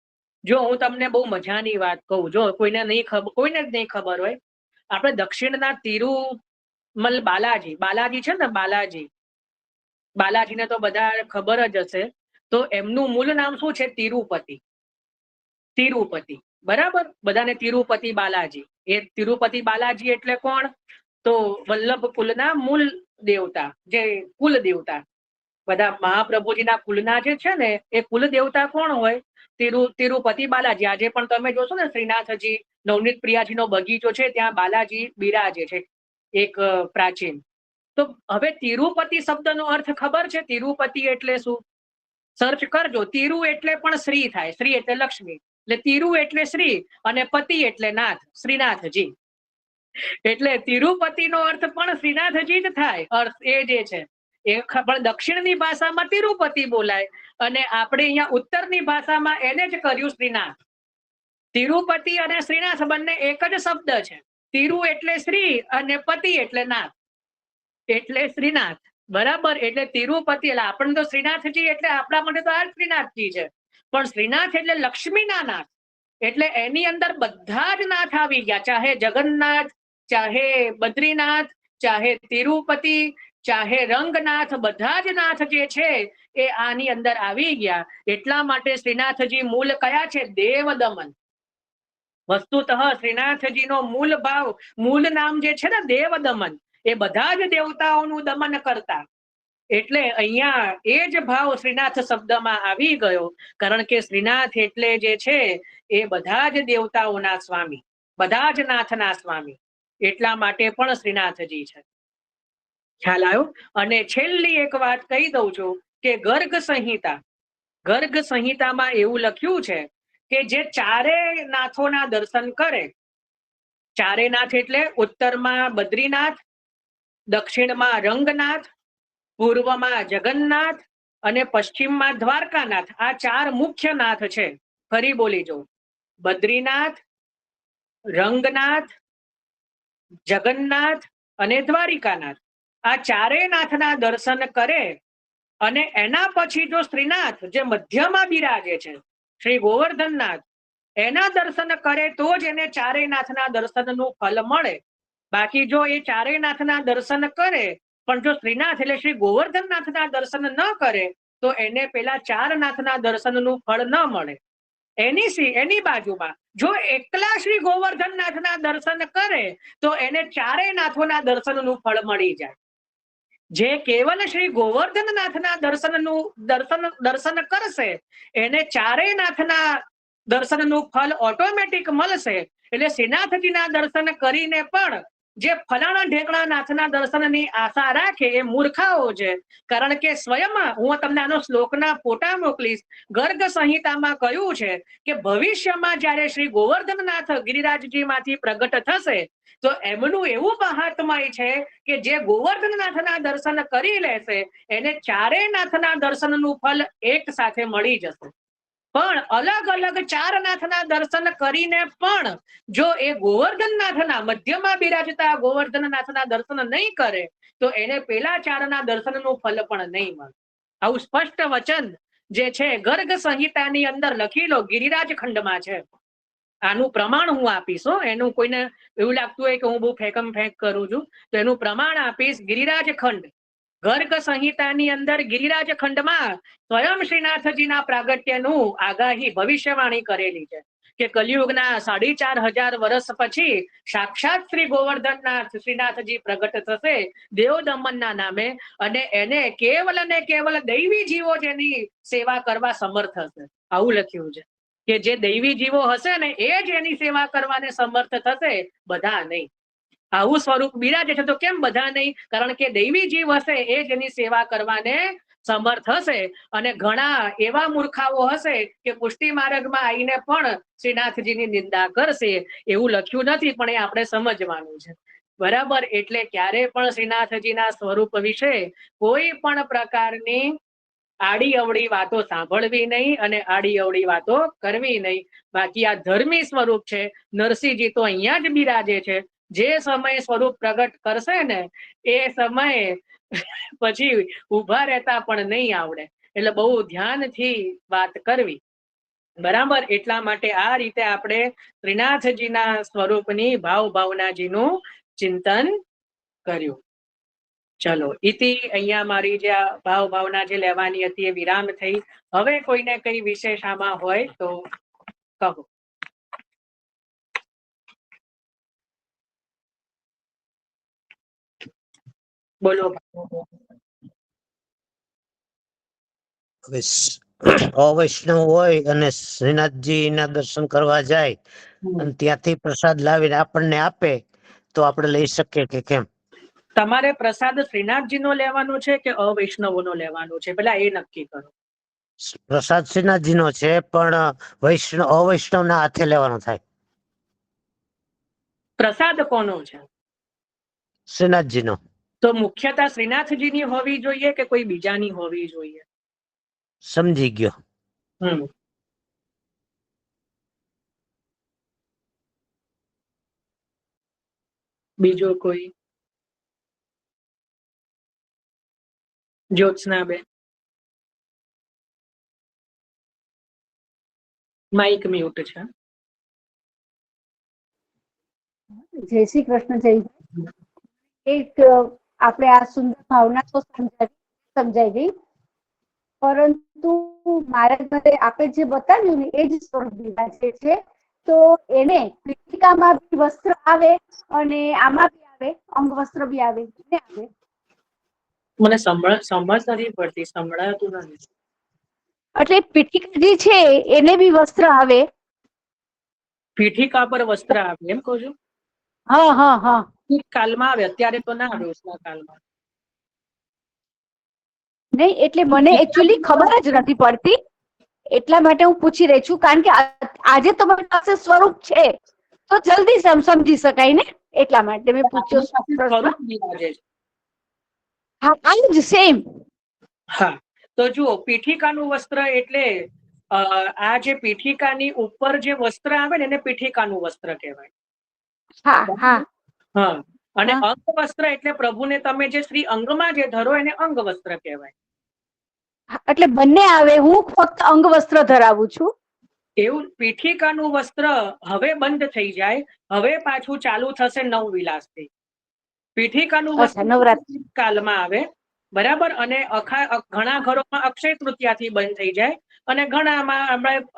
જો હું તમને બહુ મજાની વાત કહું, જો કોઈને જ નહીં ખબર હોય, આપણે દક્ષિણના તિરુમલ બાલાજી છે ને, બાલાજીને તો બધા ખબર જ હશે. તો એમનું મૂળ નામ શું છે? તિરુપતિ. તિરુપતિ, બરાબર. બધાને તિરુપતિ બાલાજી. એ તિરુપતિ બાલાજી એટલે કોણ? તો વલ્લભ કુલના મૂળ દેવતા, જે કુલ દેવતા, બધા મહાપ્રભુજીના કુલના જે છે ને, એ કુલ દેવતા કોણ હોય? તિરુપતિ બાલાજી. આજે પણ તમે જોશો ને શ્રીનાથજી નવનીત પ્રિયાજીનો બગીચો છે, ત્યાં બાલાજી બિરાજે છે, એક પ્રાચીન. તો હવે તિરુપતિ શબ્દનો અર્થ ખબર છે? તિરુપતિ એટલે શું? સર્ચ કરજો. તિરુ એટલે પણ શ્રી થાય, શ્રી એટલે લક્ષ્મી, એટલે તિરુ એટલે શ્રી અને પતિ એટલે નાથ, શ્રીનાથજી. એટલે તિરુપતિનો અર્થ પણ શ્રીનાથજી જ થાય. અર્થ એ જે છે એ પણ દક્ષિણની ભાષામાં તિરુપતિ બોલાય, અને આપણે અહીંયા ઉત્તરની ભાષામાં એને જ કર્યું શ્રીનાથ. તિરુપતિ અને શ્રીનાથ બંને એક જ શબ્દ છે. તિરુ એટલે શ્રી અને પતિ એટલે નાથ, એટલે શ્રીનાથ. બરાબર. એટલે તિરુપતિ, એટલે આપણને તો શ્રીનાથજી એટલે આપણા માટે તો આ શ્રીનાથજી છે, પણ શ્રીનાથ એટલે લક્ષ્મીના નાથ. એટલે એની અંદર બધા જ નાથ આવી ગયા, ચાહે જગન્નાથ, ચાહે બદ્રીનાથ, ચાહે તિરુપતિ, ચાહે રંગનાથ, બધા જ નાથ જે છે એ આની અંદર આવી ગયા. એટલા માટે શ્રીનાથજી મૂળ કયા છે? દેવદમન. વસ્તુતઃ શ્રીનાથજીનો મૂળ ભાવ, મૂળ નામ જે છે ને દેવદમન, એ બધા જ દેવતાઓનું દમન કરતા. એટલે અહીંયા એ જ ભાવ શ્રીનાથ શબ્દમાં આવી ગયો, કારણ કે શ્રીનાથ એટલે જે છે એ બધા જ દેવતાઓના સ્વામી, બધા જ નાથના સ્વામી. એટલા માટે પણ શ્રીનાથજી છે. ખ્યાલ આવ્યો? અને છેલ્લી એક વાત કહી દઉં છું કે ગર્ગ સંહિતામાં એવું લખ્યું છે કે જે ચારે નાથોના દર્શન કરે, ચારે નાથ એટલે ઉત્તરમાં બદ્રીનાથ, દક્ષિણમાં રંગનાથ, પૂર્વમાં જગન્નાથ અને પશ્ચિમમાં દ્વારકાનાથ. આ ચાર મુખ્ય નાથ છે. ફરી બોલી જો, બદ્રીનાથ, રંગનાથ, જગન્નાથ અને દ્વારિકાનાથ. આ ચારેય નાથના દર્શન કરે, અને એના પછી જો શ્રીનાથ જે મધ્યમાં બિરાજે છે, શ્રી ગોવર્ધનનાથ, એના દર્શન કરે તો જ એને ચારેય નાથના દર્શનનું ફલ મળે. બાકી જો એ ચારેય નાથના દર્શન કરે પણ જો શ્રીનાથ એટલે શ્રી ગોવર્ધનનાથના દર્શન ન કરે, તો એને પેલા ચાર નાથના દર્શનનું ફળ ન મળે. એની બાજુમાં જો એકલા શ્રી ગોવર્ધનનાથના દર્શન કરે તો એને ચારેય નાથોના દર્શનનું ફળ મળી જાય. જે કેવલ શ્રી ગોવર્ધનનાથના દર્શન કરશે એને ચારેય નાથના દર્શનનું ફળ ઓટોમેટિક મળશે. એટલે શ્રીનાથજીના દર્શન કરીને પણ જે ફલાણા ઢેકણા નાથના દર્શનની આશા રાખે એ મૂર્ખાઓ છે. કારણ કે સ્વયં હું તમને આનો શ્લોકના ફોટા મોકલીશ. ગર્ગ સંહિતામાં કહ્યું છે કે ભવિષ્યમાં જ્યારે શ્રી ગોવર્ધનનાથ ગિરિરાજજીમાંથી પ્રગટ થશે તો એમનું એવું મહાત્મય છે કે જે ગોવર્ધનનાથના દર્શન કરી લેશે એને ચારેય નાથના દર્શનનું ફલ એક સાથે મળી જશે. પણ અલગ અલગ ચાર નાથના દર્શન કરીને પણ જો એ ગોવર્ધનનાથના મધ્યમાં બિરાજતા ગોવર્ધનનાથના દર્શન નહીં કરે તો એને પેલા ચારના દર્શનનું ફલ પણ નહીં મળે. આવું સ્પષ્ટ વચન જે છે ગર્ગ સંહિતાની અંદર લખી લો, ગિરિરાજ ખંડમાં છે. આનું પ્રમાણ હું આપીશ. એનું કોઈને એવું લાગતું હોય કે હું બહુ ફેંકમ ફેંક કરું છું તો એનું પ્રમાણ આપીશ. ગિરિરાજ ખંડ ગર્ગ સંહિતાની અંદર ગિરિરાજ ખંડમાં સ્વયં શ્રીનાથજીના પ્રાગટ્યનું આગાહી ભવિષ્યવાણી કરેલી છે કે કલિયુગના 4,500 વર્ષ પછી સાક્ષાત શ્રી ગોવર્ધનનાથ શ્રીનાથજી પ્રગટ થશે દેવદમનના નામે, અને એને કેવલ ને કેવલ દૈવી જીવો જેની સેવા કરવા સમર્થ હશે. આવું લખ્યું છે કે જે દૈવી જીવો હશે ને એ જ એની સેવા કરવાને સમર્થ થશે, બધા નહીં. આવું સ્વરૂપ બિરાજે છે. તો કેમ બધા નહીં? કારણ કે દૈવી જીવ હશે એ જ એની સેવા કરવાને સમર્થ હશે. અને ઘણા એવા મૂર્ખાઓ હશે કે પુષ્ટિ માર્ગમાં આવીને પણ શ્રીનાથજીની નિંદા કરશે. એવું લખ્યું નથી, પણ એ આપણે સમજવાનું છે. બરાબર. એટલે ક્યારે પણ શ્રીનાથજીના સ્વરૂપ વિશે કોઈ પણ પ્રકારની આડી અવળી વાતો સાંભળવી નહીં અને આડી અવળી વાતો કરવી નહીં. બાકી આ ધર્મી સ્વરૂપ છે. નરસિંહજી તો અહીંયા જ બિરાજે છે. જે સમય સ્વરૂપ પ્રગટ કરશે ને એ સમયે પછી ઉભા રહેતા પણ નહીં આવડે. એટલે બહુ ધ્યાનથી વાત કરવી. બરાબર. એટલા માટે આ રીતે આપણે શ્રીનાથજીના સ્વરૂપની ભાવ ભાવનાજીનું ચિંતન કર્યું. ચલો, ઇતિ અહીંયા મારી જે ભાવ ભાવના જે લેવાની હતી એ વિરામ થઈ. હવે કોઈને કઈ વિશેષ આમાં હોય તો કહો. બોલો. અવૈષ્ણવ હોય અને શ્રીનાથજી ના દર્શન કરવા જાય અને ત્યાંથી પ્રસાદ લાવીને આપણને આપે તો આપણે લઈ શકીએ કે કેમ? તમારે પ્રસાદ શ્રીનાથજીનો લેવાનો છે કે અવૈષ્ણવોનો લેવાનો છે, પેલા એ નક્કી કરો. પ્રસાદ શ્રીનાથજીનો છે પણ અવૈષ્ણવ ના હાથે લેવાનો થાય. પ્રસાદ કોનો છે? શ્રીનાથજીનો. તો મુખ્યતા શ્રીનાથજીની હોવી જોઈએ કે કોઈ બીજાની હોવી જોઈએ? સમજી ગયો. બીજો કોઈ? જ્યોત્સનાબેન, માઇક મ્યુટ છે. જય શ્રી કૃષ્ણ. જય એક આપણે આ સુંદર ભાવના તો સમજાઈ ગઈ, પરંતુ મારા ઘરે આપણે જે બતાવ્યું ને એ જ સ્વરૂપ બિરાજે છે. તો એને પીઠિકામાં બી વસ્ત્ર આવે અને આમાં બી આવે, અંગ વસ્ત્ર બી આવે. મને સમજ નથી પડતી, સંભળાતું નથી. એટલે પીઠિકા જે છે એને બી વસ્ત્ર આવે. પીઠિકા પર વસ્ત્ર આવે એમ કહું છું? હા હા હા. કાલમાં આવે, અત્યારે તો ના આવે. ઉષ્ણા કાલમાં નહીં, એટલે મને એકચ્યુઅલી ખબર જ નથી પડતી, એટલા માટે હું પૂછી રહી છું. કારણ કે આજે તો મારી પાસે સ્વરૂપ છે તો જલ્દી સમજી શકાય ને, એટલા માટે મેં પૂછ્યો. હા, આઈ જ સેમ. હા, તો જુઓ, પીઠિકાનું વસ્ત્ર એટલે આ જે પીઠિકાની ઉપર જે વસ્ત્ર આવે ને એને પીઠિકાનું વસ્ત્ર કહેવાય. હા હા હા. અને અંગ વસ્ત્ર એટલે પ્રભુને તમે જે શ્રી અંગમાં જે ધરો એને અંગ વસ્ત્ર કહેવાય. એટલે બંને આવે. હું ફક્ત અંગ વસ્ત્ર ધરાવું છું. એવું પીઠિકાનું વસ્ત્ર હવે બંધ થઈ જાય, હવે પાછું ચાલુ થશે નવવિલાસથી. પીઠિકાનું વસ્ત્ર કાલમાં આવે, બરાબર. અને ઘણા ઘરોમાં અક્ષય તૃતીયાથી બંધ થઈ જાય અને ઘણામાં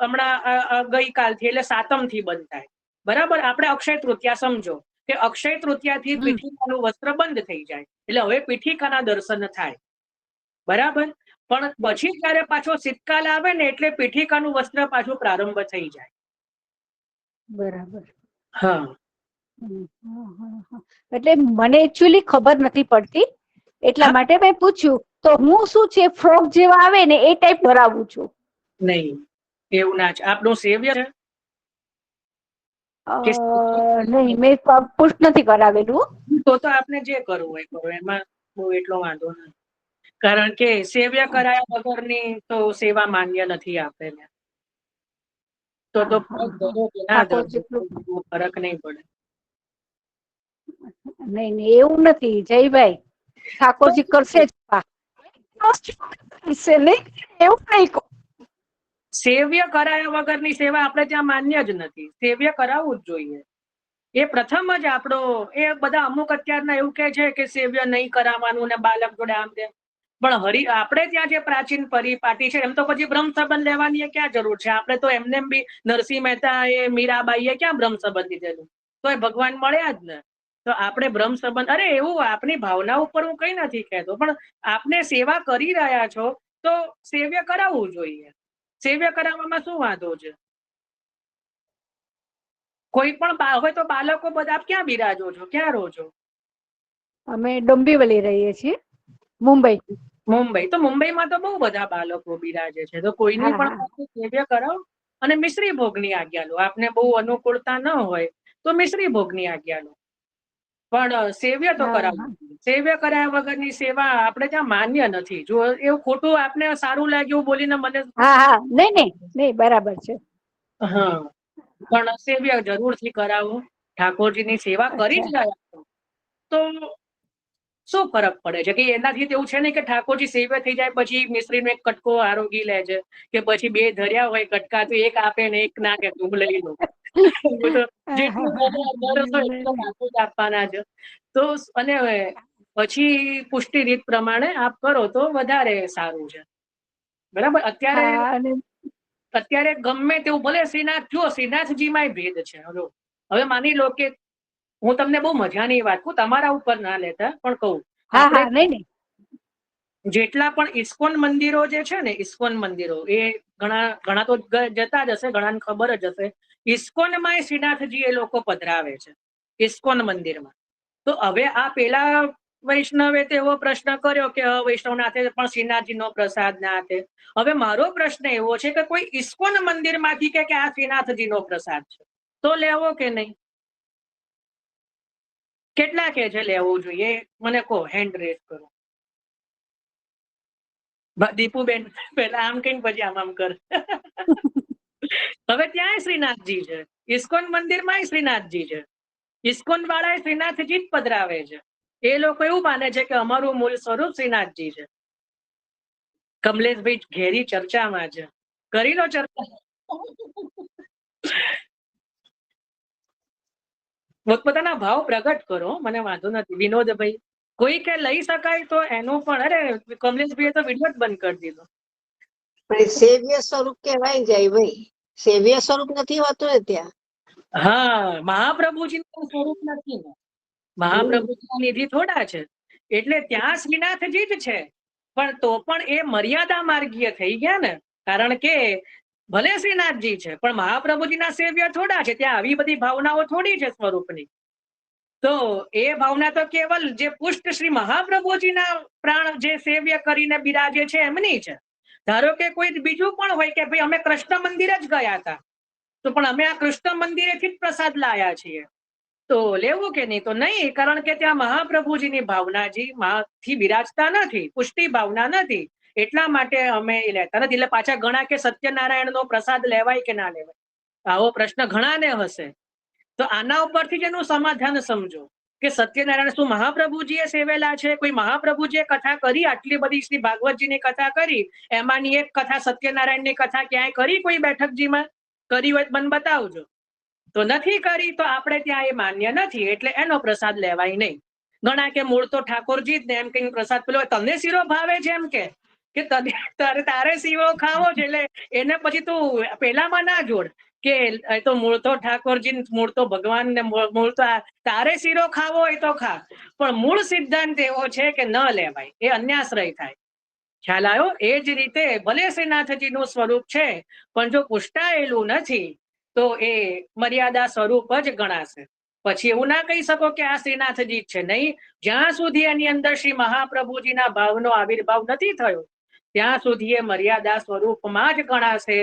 હમણાં ગઈકાલથી એટલે સાતમથી બંધ થાય. બરાબર. આપણે અક્ષય તૃતીયા સમજો કે અક્ષય તૃતીયાથી પીઠિકાનું વસ્ત્ર બંધ થઈ જાય એટલે હવે પીઠિકાના દર્શન થાય. બરાબર. પણ પછી જયારે પાછો શીતકાલ આવે ને એટલે પીઠિકાનું વસ્ત્ર પાછું પ્રારંભ થઈ જાય. બરાબર. હા. એટલે મને એકચ્યુઅલી ખબર નથી પડતી, એટલા માટે મેં પૂછ્યું. તો હું શું છે, ફ્રોક જેવા આવે ને એ ટાઈપ ભરાવું છું. નહીં, એવું ના છે. આપણું સેવ્ય છે કે નહીં, મેં પુષ્ટ નથી કરાવેલું. તો આપણે જે કરવું હોય કરો, એમાં બહુ એટલો વાંધો નથી. કારણ કે સેવ્ય કરાયા વગરની તો સેવા માન્ય નથી આપેને. તો ફરક નહીં પડે. નહીં, એવું નથી જયભાઈ, ઠાકોરજી કરશે જ. એવું નહીં. સેવ્ય કરાયા વગરની સેવા આપણે ત્યાં માન્ય જ નથી. સેવ્ય કરાવવું જ જોઈએ. એ પ્રથમ જ આપણો, એ બધા અમુક અત્યારના એવું કહે છે કે સેવ્ય નહીં કરાવવાનું ને બાલક જોડે આમ તેમ, પણ આપણે ત્યાં જે પ્રાચીન પરિપાટી છે એમ તો પછી બ્રહ્મ સંબંધ લેવાની ક્યાં જરૂર છે? આપણે તો એમને બી નરસિંહ મહેતા એ મીરાબાઈએ ક્યાં બ્રહ્મ સંબંધ લીધેલું? તો એ ભગવાન મળ્યા જ ને. તો આપણે બ્રહ્મ સંબંધ, અરે એવું આપણી ભાવના ઉપર હું કઈ નથી કહેતો, પણ આપને સેવા કરી રહ્યા છો તો સેવ્ય કરાવવું જોઈએ. સેવ્ય કરાવવામાં શું વાંધો છે? કોઈ પણ હોય તો બાળકો બધા ક્યાં બિરાજો છો, ક્યાં રહો છો? અમે ડોંબીવલી રહીએ છીએ, મુંબઈ. મુંબઈ. તો મુંબઈમાં તો બહુ બધા બાળકો બિરાજે છે. તો કોઈની પણ સેવ્ય કરાવો અને મિશ્રી ભોગની આજ્ઞા લો. આપને બહુ અનુકૂળતા ન હોય તો મિશ્રી ભોગની આજ્ઞા લો, પણ સેવ્ય તો કરાવવું. સેવ્ય કર્યા વગરની સેવા આપણે ત્યાં માન્ય નથી. જો એવું ખોટું આપને સારું લાગ્યું બોલીને મને, નહીં, બરાબર છે. હા, પણ સેવ્ય જરૂરથી કરાવો. ઠાકોરજીની સેવા કરી જ રહ્યા તો શું ફરક પડે છે? કે એનાથી એવું છે ને કે ઠાકોરજી સેવ્ય થઈ જાય પછી મિશ્રીનો એક કટકો આરોગી લે છે, કે પછી બે ધર્યા હોય કટકા તો એક આપે ને એક ના કે તું લઈ લો. આપવાના છે. તો અને પછી પુષ્ટિ રીત પ્રમાણે આપ કરો તો વધારે સારું છે. બરાબર. અત્યારે ગમે તેવું ભલે શ્રીનાથ, જો શ્રીનાથજીમાં ભેદ છે. હવે માની લો કે હું તમને બહુ મજાની વાત કહું, તમારા ઉપર ના લેતા પણ કહું, જેટલા પણ ઇસ્કોન મંદિરો જે છે ને, ઇસ્કોન મંદિરો એ ઘણા તો જતા જ હશે, ઘણાને ખબર જ હશે. ઇસ્કોનમાં શ્રીનાથજી એ લોકો પધરાવે છે, ઇસ્કોન મંદિરમાં. તો હવે આ પેલા વૈષ્ણવે તો એવો પ્રશ્ન કર્યો કે વૈષ્ણવનાથે પણ શ્રીનાથજીનો પ્રસાદ ના આપે. હવે મારો પ્રશ્ન એવો છે કે કોઈ ઇસ્કોન મંદિરમાંથી કે આ શ્રીનાથજીનો પ્રસાદ છે તો લેવો કે નહીં? કેટલા કે છે લેવું જોઈએ? મને કહો, હેન્ડ રેઝ કરો. દીપુબેન પેલા આમ કઈ પછી આમ કર. હવે ત્યાં શ્રીનાથજી છે, ઇસ્કોન મંદિરમાં શ્રીનાથજી છે. ઇસ્કોન વાળા શ્રીનાથજી જ પધરાવે છે. એ લોકો એવું માને છે કે અમારું મૂળ સ્વરૂપ શ્રીનાથજી છે. કમલેશભાઈ ઘેરી ચર્ચામાં છે, કરી લો ચર્ચા. પોતપોતાના ભાવ પ્રગટ કરો, મને વાંધો નથી. વિનોદભાઈ, કોઈ કે લઈ શકાય તો એનું પણ, અરે કમલેશભાઈએ તો વિડીયો જ બંધ કરી દીધો. સેવ્ય સ્વરૂપ કહેવાય જાય ભાઈ, સેવ્ય સ્વરૂપ નથી હોતું ને ત્યાં. હા, મહાપ્રભુજી નું સ્વરૂપ નથી ને, મહાપ્રભુજી નિધિ થોડા છે, એટલે ત્યાં શ્રીનાથજી જ છે. પણ તો પણ એ મર્યાદા માર્ગીય થઈ ગયા ને, કારણ કે ભલે શ્રીનાથજી છે પણ મહાપ્રભુજીના સેવ્ય થોડા છે. ત્યાં આવી બધી ભાવનાઓ થોડી છે સ્વરૂપની. તો એ ભાવના તો કેવલ જે પુષ્ટ શ્રી મહાપ્રભુજીના પ્રાણ જે સેવ્ય કરીને બિરાજે છે એમની છે. ધારો કે કોઈ બીજું પણ હોય કે ભાઈ અમે કૃષ્ણ મંદિર જ ગયા હતા, તો પણ અમે આ કૃષ્ણ મંદિરેથી જ પ્રસાદ લાયા છીએ, તો લેવું કે નહીં? તો નહીં, કારણ કે ત્યાં મહાપ્રભુજીની ભાવનાજી થી બિરાજતા નથી, પુષ્ટિ ભાવના નથી, એટલા માટે અમે એ લેતા નથી. એટલે પાછા ઘણા કે સત્યનારાયણનો પ્રસાદ લેવાય કે ના લેવાય, આવો પ્રશ્ન ઘણાને હશે. તો આના ઉપરથી જ એનું સમાધાન સમજો કે સત્યનારાયણ શું મહાપ્રભુજીએ સેવેલા છે? કોઈ મહાપ્રભુજીએ કથા કરી? આટલી બધી શ્રી ભાગવતજીની કથા કરી, એમાંની એક કથા સત્યનારાયણની કથા ક્યાંય કરી કોઈ બેઠકજીમાં? કરી હોય મન બતાવજો. તો નથી કરી તો આપણે ત્યાં એ માન્ય નથી, એટલે એનો પ્રસાદ લેવાય નહીં. ઘણા કે મૂળ તો ઠાકોરજી જ ને, એમ કઈ પ્રસાદ પેલો તમને શીરો ભાવે છે એમ કે તારે શીરો ખાવો છે, એટલે એને પછી તું પેલામાં ના જોડ કે તો મૂળ તો ઠાકોરજી, મૂળ તો ભગવાન ને, મૂળ તો તારે શીરો ખાવો હોય તો ખા, પણ મૂળ સિદ્ધાંત એવો છે કે ન લેવાય, એ અન્યાશ્રય થાય. ખ્યાલ આવ્યો? એ જ રીતે ભલે શ્રીનાથજીનું સ્વરૂપ છે પણ જો પુષ્ટાયેલું નથી તો એ મર્યાદા સ્વરૂપ જ ગણાશે. પછી એવું ના કહી શકો કે આ શ્રીનાથજી જ છે. નહીં, જ્યાં સુધી એની અંદર શ્રી મહાપ્રભુજીના ભાવનો આવિર્ભાવ નથી થયો ત્યાં સુધી એ મર્યાદા સ્વરૂપમાં જ ગણાશે.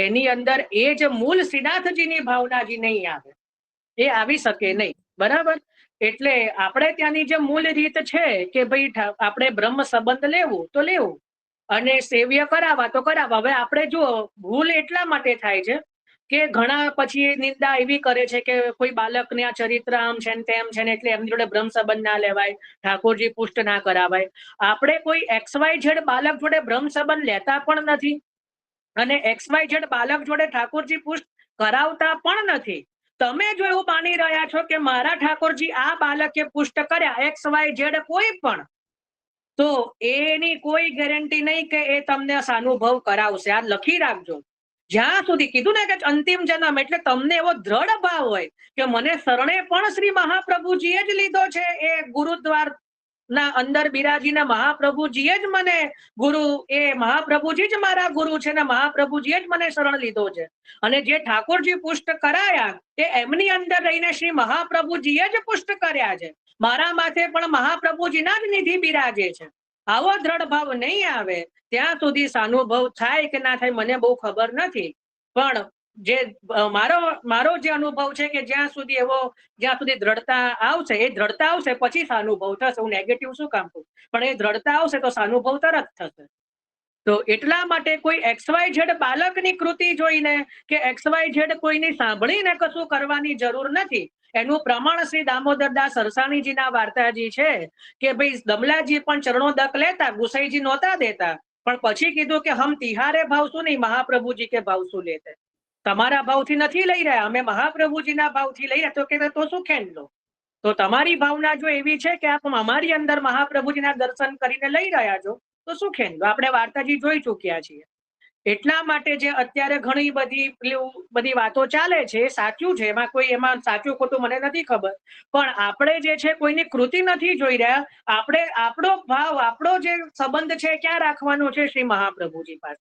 એની અંદર એ જ મૂળ શ્રીનાથજીની ભાવનાજી નહીં આવે, એ આવી શકે નહીં. બરાબર? એટલે આપણે ત્યાંની જે મૂળ રીત છે કે ભાઈ આપણે બ્રહ્મ સંબંધ લેવું તો લેવું અને સેવ્ય કરાવવા તો કરાવવા. હવે આપણે જો ભૂલ એટલા માટે થાય છે કે ઘણા પછી નિંદા એવી કરે છે કે કોઈ બાળકને આ ચરિત્ર આમ છે ને તેમ છે ને એટલે એમની જોડે બ્રહ્મ સંબંધ ના લેવાય, ઠાકોરજી પુષ્ટ ના કરાવાય. આપણે કોઈ XYZ બાળક જોડે બ્રહ્મ સંબંધ લેતા પણ નથી અને XYZ બાળક જોડે ઠાકોરજી પુષ્ટ કરાવતા પણ નથી. તમે જો એવું માની રહ્યા છો કે મારા ઠાકોરજી આ બાળકે પુષ્ટ કર્યા XYZ કોઈ પણ, તો એની કોઈ ગેરંટી નહીં કે એ તમને સાનુભવ કરાવશે. આ લખી રાખજો. જ્યાં સુધી કીધું ને કે અંતિમ જન્મ, એટલે તમને એવો દ્રઢ ભાવ હોય કે મને શરણે પણ શ્રી મહાપ્રભુજીએ જ લીધો છે, એ ગુરુદ્વાર ના અંદર બિરાજીને મહાપ્રભુજીએ જ મને ગુરુ, એ મહાપ્રભુજી જ મારા ગુરુ છે ને મહાપ્રભુજીએ જ મને શરણ લીધો છે. અને જે ઠાકોરજી પુષ્ટ કરાયા એ એમની અંદર રહીને શ્રી મહાપ્રભુજીએ જ પુષ્ટ કર્યા છે. મારા માથે પણ મહાપ્રભુજીના જ નિધિ બિરાજે છે. આવો દ્રઢ ભાવ નહીં આવે ત્યાં સુધી સાનુભવ થાય કે ના થાય મને બહુ ખબર નથી, પણ જે મારો જે અનુભવ છે કે જ્યાં સુધી દ્રઢતા આવશે, એ દ્રઢતા આવશે પછી સાનુભવ થશે. હું નેગેટિવ શું કામ કહું, પણ એ દ્રઢતા આવશે તો સાનુભવ તરત થશે. તો એટલા માટે કોઈ XYZ બાળકની કૃતિ જોઈને કે XYZ કોઈની સાંભળીને કશું કરવાની જરૂર નથી. એનું પ્રમાણ શ્રી દામોદરદાસ સરસાણીજીના વાર્તાજી છે કે ભાઈ દમલાજી પણ ચરણોદક લેતા, ગુસાઈજી નહોતા દેતા, પણ પછી કીધું કે હમ તિહારે ભાવશું નહીં, મહાપ્રભુજી કે ભાવશું લેતે. તમારા ભાવથી નથી લઈ રહ્યા, અમે મહાપ્રભુજીના ભાવથી લઈ રહ્યા. તો કે તો શું ખેંચ લો? તો તમારી ભાવના જો એવી છે કે આપ અમારી અંદર મહાપ્રભુજીના દર્શન કરીને લઈ રહ્યા છો તો શું ખેંચ લો? આપણે વાર્તાજી જોઈ ચૂક્યા છીએ. એટલા માટે જે અત્યારે ઘણી બધી વાતો ચાલે છે એ સાચું છે, એમાં સાચું ખોટું મને નથી ખબર, પણ આપણે જે છે કોઈની કૃતિ નથી જોઈ રહ્યા. આપણે આપણો ભાવ, આપણો જે સંબંધ છે ક્યાં રાખવાનો છે? શ્રી મહાપ્રભુજી પાસે.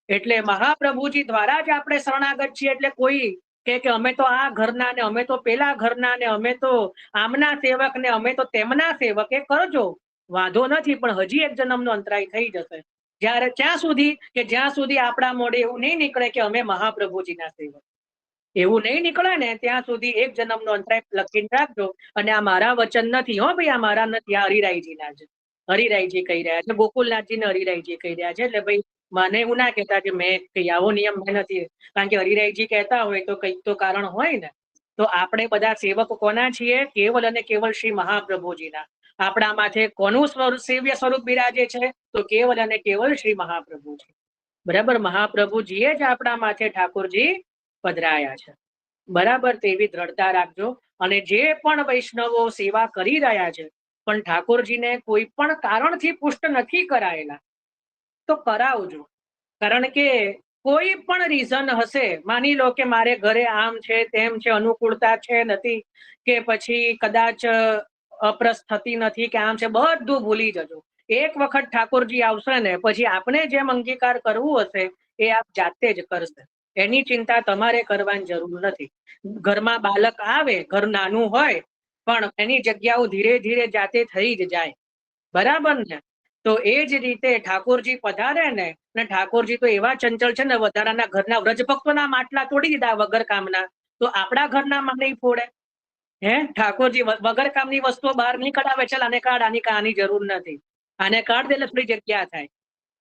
એટલે મહાપ્રભુજી દ્વારા જ આપણે શરણાગત છીએ. એટલે કોઈ કે અમે તો આ ઘરના ને અમે તો પેલા ઘરના ને અમે તો આમના સેવક ને અમે તો તેમના સેવક, એ કરજો, વાંધો નથી, પણ હજી એક જન્મનો અંતરાય થઈ જશે. જ્યાં સુધી આપણા મોઢે એવું નહીં નીકળે કે અમે મહાપ્રભુજીના સેવક, એવું નહીં નીકળે ને ત્યાં સુધી એક જન્મનો અંતરાય લખીને રાખજો. અને આ મારા વચન નથી હો ભાઈ, આ મારા નથી, આ હરિરાયજીના છે. હરિરાયજી કહી રહ્યા છે, ગોકુલનાથજીને હરિરાયજી કહી રહ્યા છે. એટલે ભાઈ મને એવું ના કહેતા કે મેં કઈ આવો નિયમ નથી, કારણ કે હરિરાયજી કહેતા હોય તો કઈક તો કારણ હોય ને. તો આપણે બધા સેવક કોના છીએ? કેવલ અને કેવલ શ્રી મહાપ્રભુજીના. આપણા માથે કોનું સેવ્ય સ્વરૂપ બિરાજે છે? તો કેવલ અને કેવલ શ્રી મહાપ્રભુજી. બરાબર? મહાપ્રભુજીએ જ આપણા માથે ઠાકોરજી પધરાયા છે. બરાબર? તેવી દ્રઢતા રાખજો. અને જે પણ વૈષ્ણવો સેવા કરી રહ્યા છે પણ ઠાકોરજીને કોઈ પણ કારણથી પુષ્ટ નથી કરાયેલા તો કરાવજો. કારણ કે કોઈ પણ રીઝન હશે, માની લો કે મારે ઘરે આમ છે તેમ છે, અનુકૂળતા છે નથી, કે પછી કદાચ અપ્રસ થતી નથી કે આમ છે, બધું ભૂલી જજો. એક વખત ઠાકોરજી આવશે ને પછી આપણે જેમ અંગીકાર કરવું હશે એ આપ જાતે જ કરશે. એની ચિંતા તમારે કરવાની જરૂર નથી. ઘરમાં બાળક આવે, ઘર નાનું હોય પણ એની જગ્યાઓ ધીરે ધીરે જાતે થઈ જ જાય. બરાબર ને? તો એ જ રીતે ઠાકોરજી પધારે ને, ઠાકોરજી તો એવા ચંચળ છે ને, વધારાના ઘરના વ્રજભક્તોના માટલા તોડી દીધા વગર કામના, તો આપણા ઘરના માં નહીં ફોડે? ઠાકોરજી વગર કામની વસ્તુઓ બહાર નહીં કઢાવે, ચાલ આને કાઢ, આની જરૂર નથી, આને કાઢ દે એટલે થોડી જગ્યા થાય.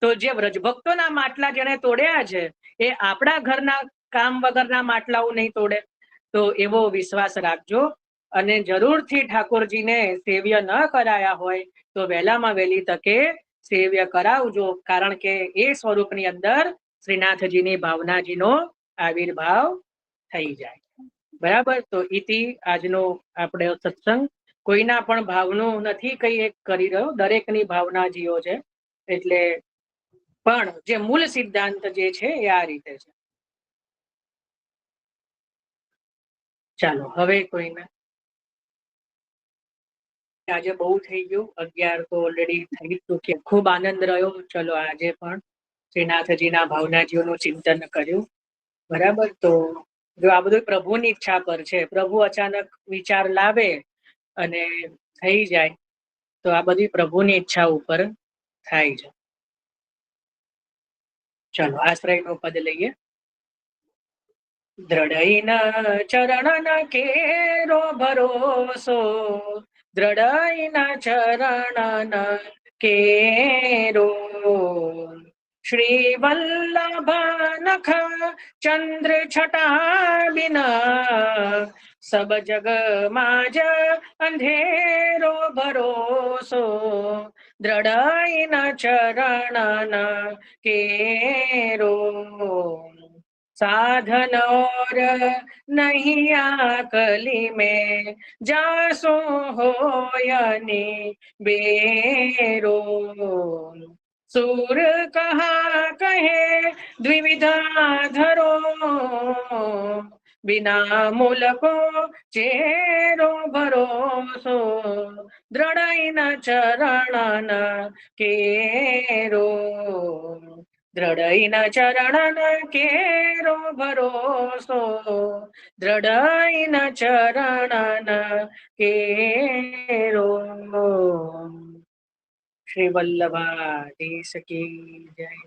તો જે વ્રજભક્તોના માટલા જેને તોડ્યા છે એ આપણા ઘરના કામ વગરના માટલાઓ નહીં તોડે. તો એવો વિશ્વાસ રાખજો. અને જરૂરથી ઠાકોરજીને સેવ્ય ન કરાયા હોય તો વહેલામાં વહેલી તકે સેવ્ય કરાવજો, કારણ કે એ સ્વરૂપની અંદર શ્રીનાથજીની ભાવનાજીનો આવિર્ભાવ થઈ જાય. બરાબર? તો ઇતિ આજનો આપણે સત્સંગ. કોઈના પણ ભાવનું નથી કઈ એક કરી રહ્યો, દરેકની ભાવનાજીઓ છે. એટલે પણ જે મૂળ સિદ્ધાંત જે છે એ આ રીતે છે. ચાલો હવે કોઈને, આજે બહુ થઈ ગયું, 11 તો ઓલરેડી થઈ ચૂક્યા. ખૂબ આનંદ રહ્યો. ચલો આજે પણ શ્રીનાથજીના ભાવનાજીઓનું ચિંતન કર્યું. બરાબર? તો જો આ બધું પ્રભુની ઈચ્છા પર છે. પ્રભુ અચાનક વિચાર લાવે અને થઈ જાય તો આ બધી પ્રભુની ઈચ્છા ઉપર થાય છે. ચલો આશ્રયનું પદ લઈએ. દ્રઢઈના ચરણ કેરો ભરોસો, દ્રઢઈના ચરણ કેરો, શ્રી વલ્લભ નખ ચંદ્ર છટા બિના, સબ જગ માજ અંધેરો ભરોસો, દ્રઢઈના ચરણ કેરો, साधन और नहीं आकली में, जासो हो यानी बेरो, सूर कहा कहे द्विविधा धरो, बिना मूल को चेरो भरोसो, दृढ़ न चरण केरो, દ્રઢઈના ચરણ કેરો ભરોસો, દ્રઢઈના ચરણ કેરો. શ્રી વલ્લભાધીશ કી જય.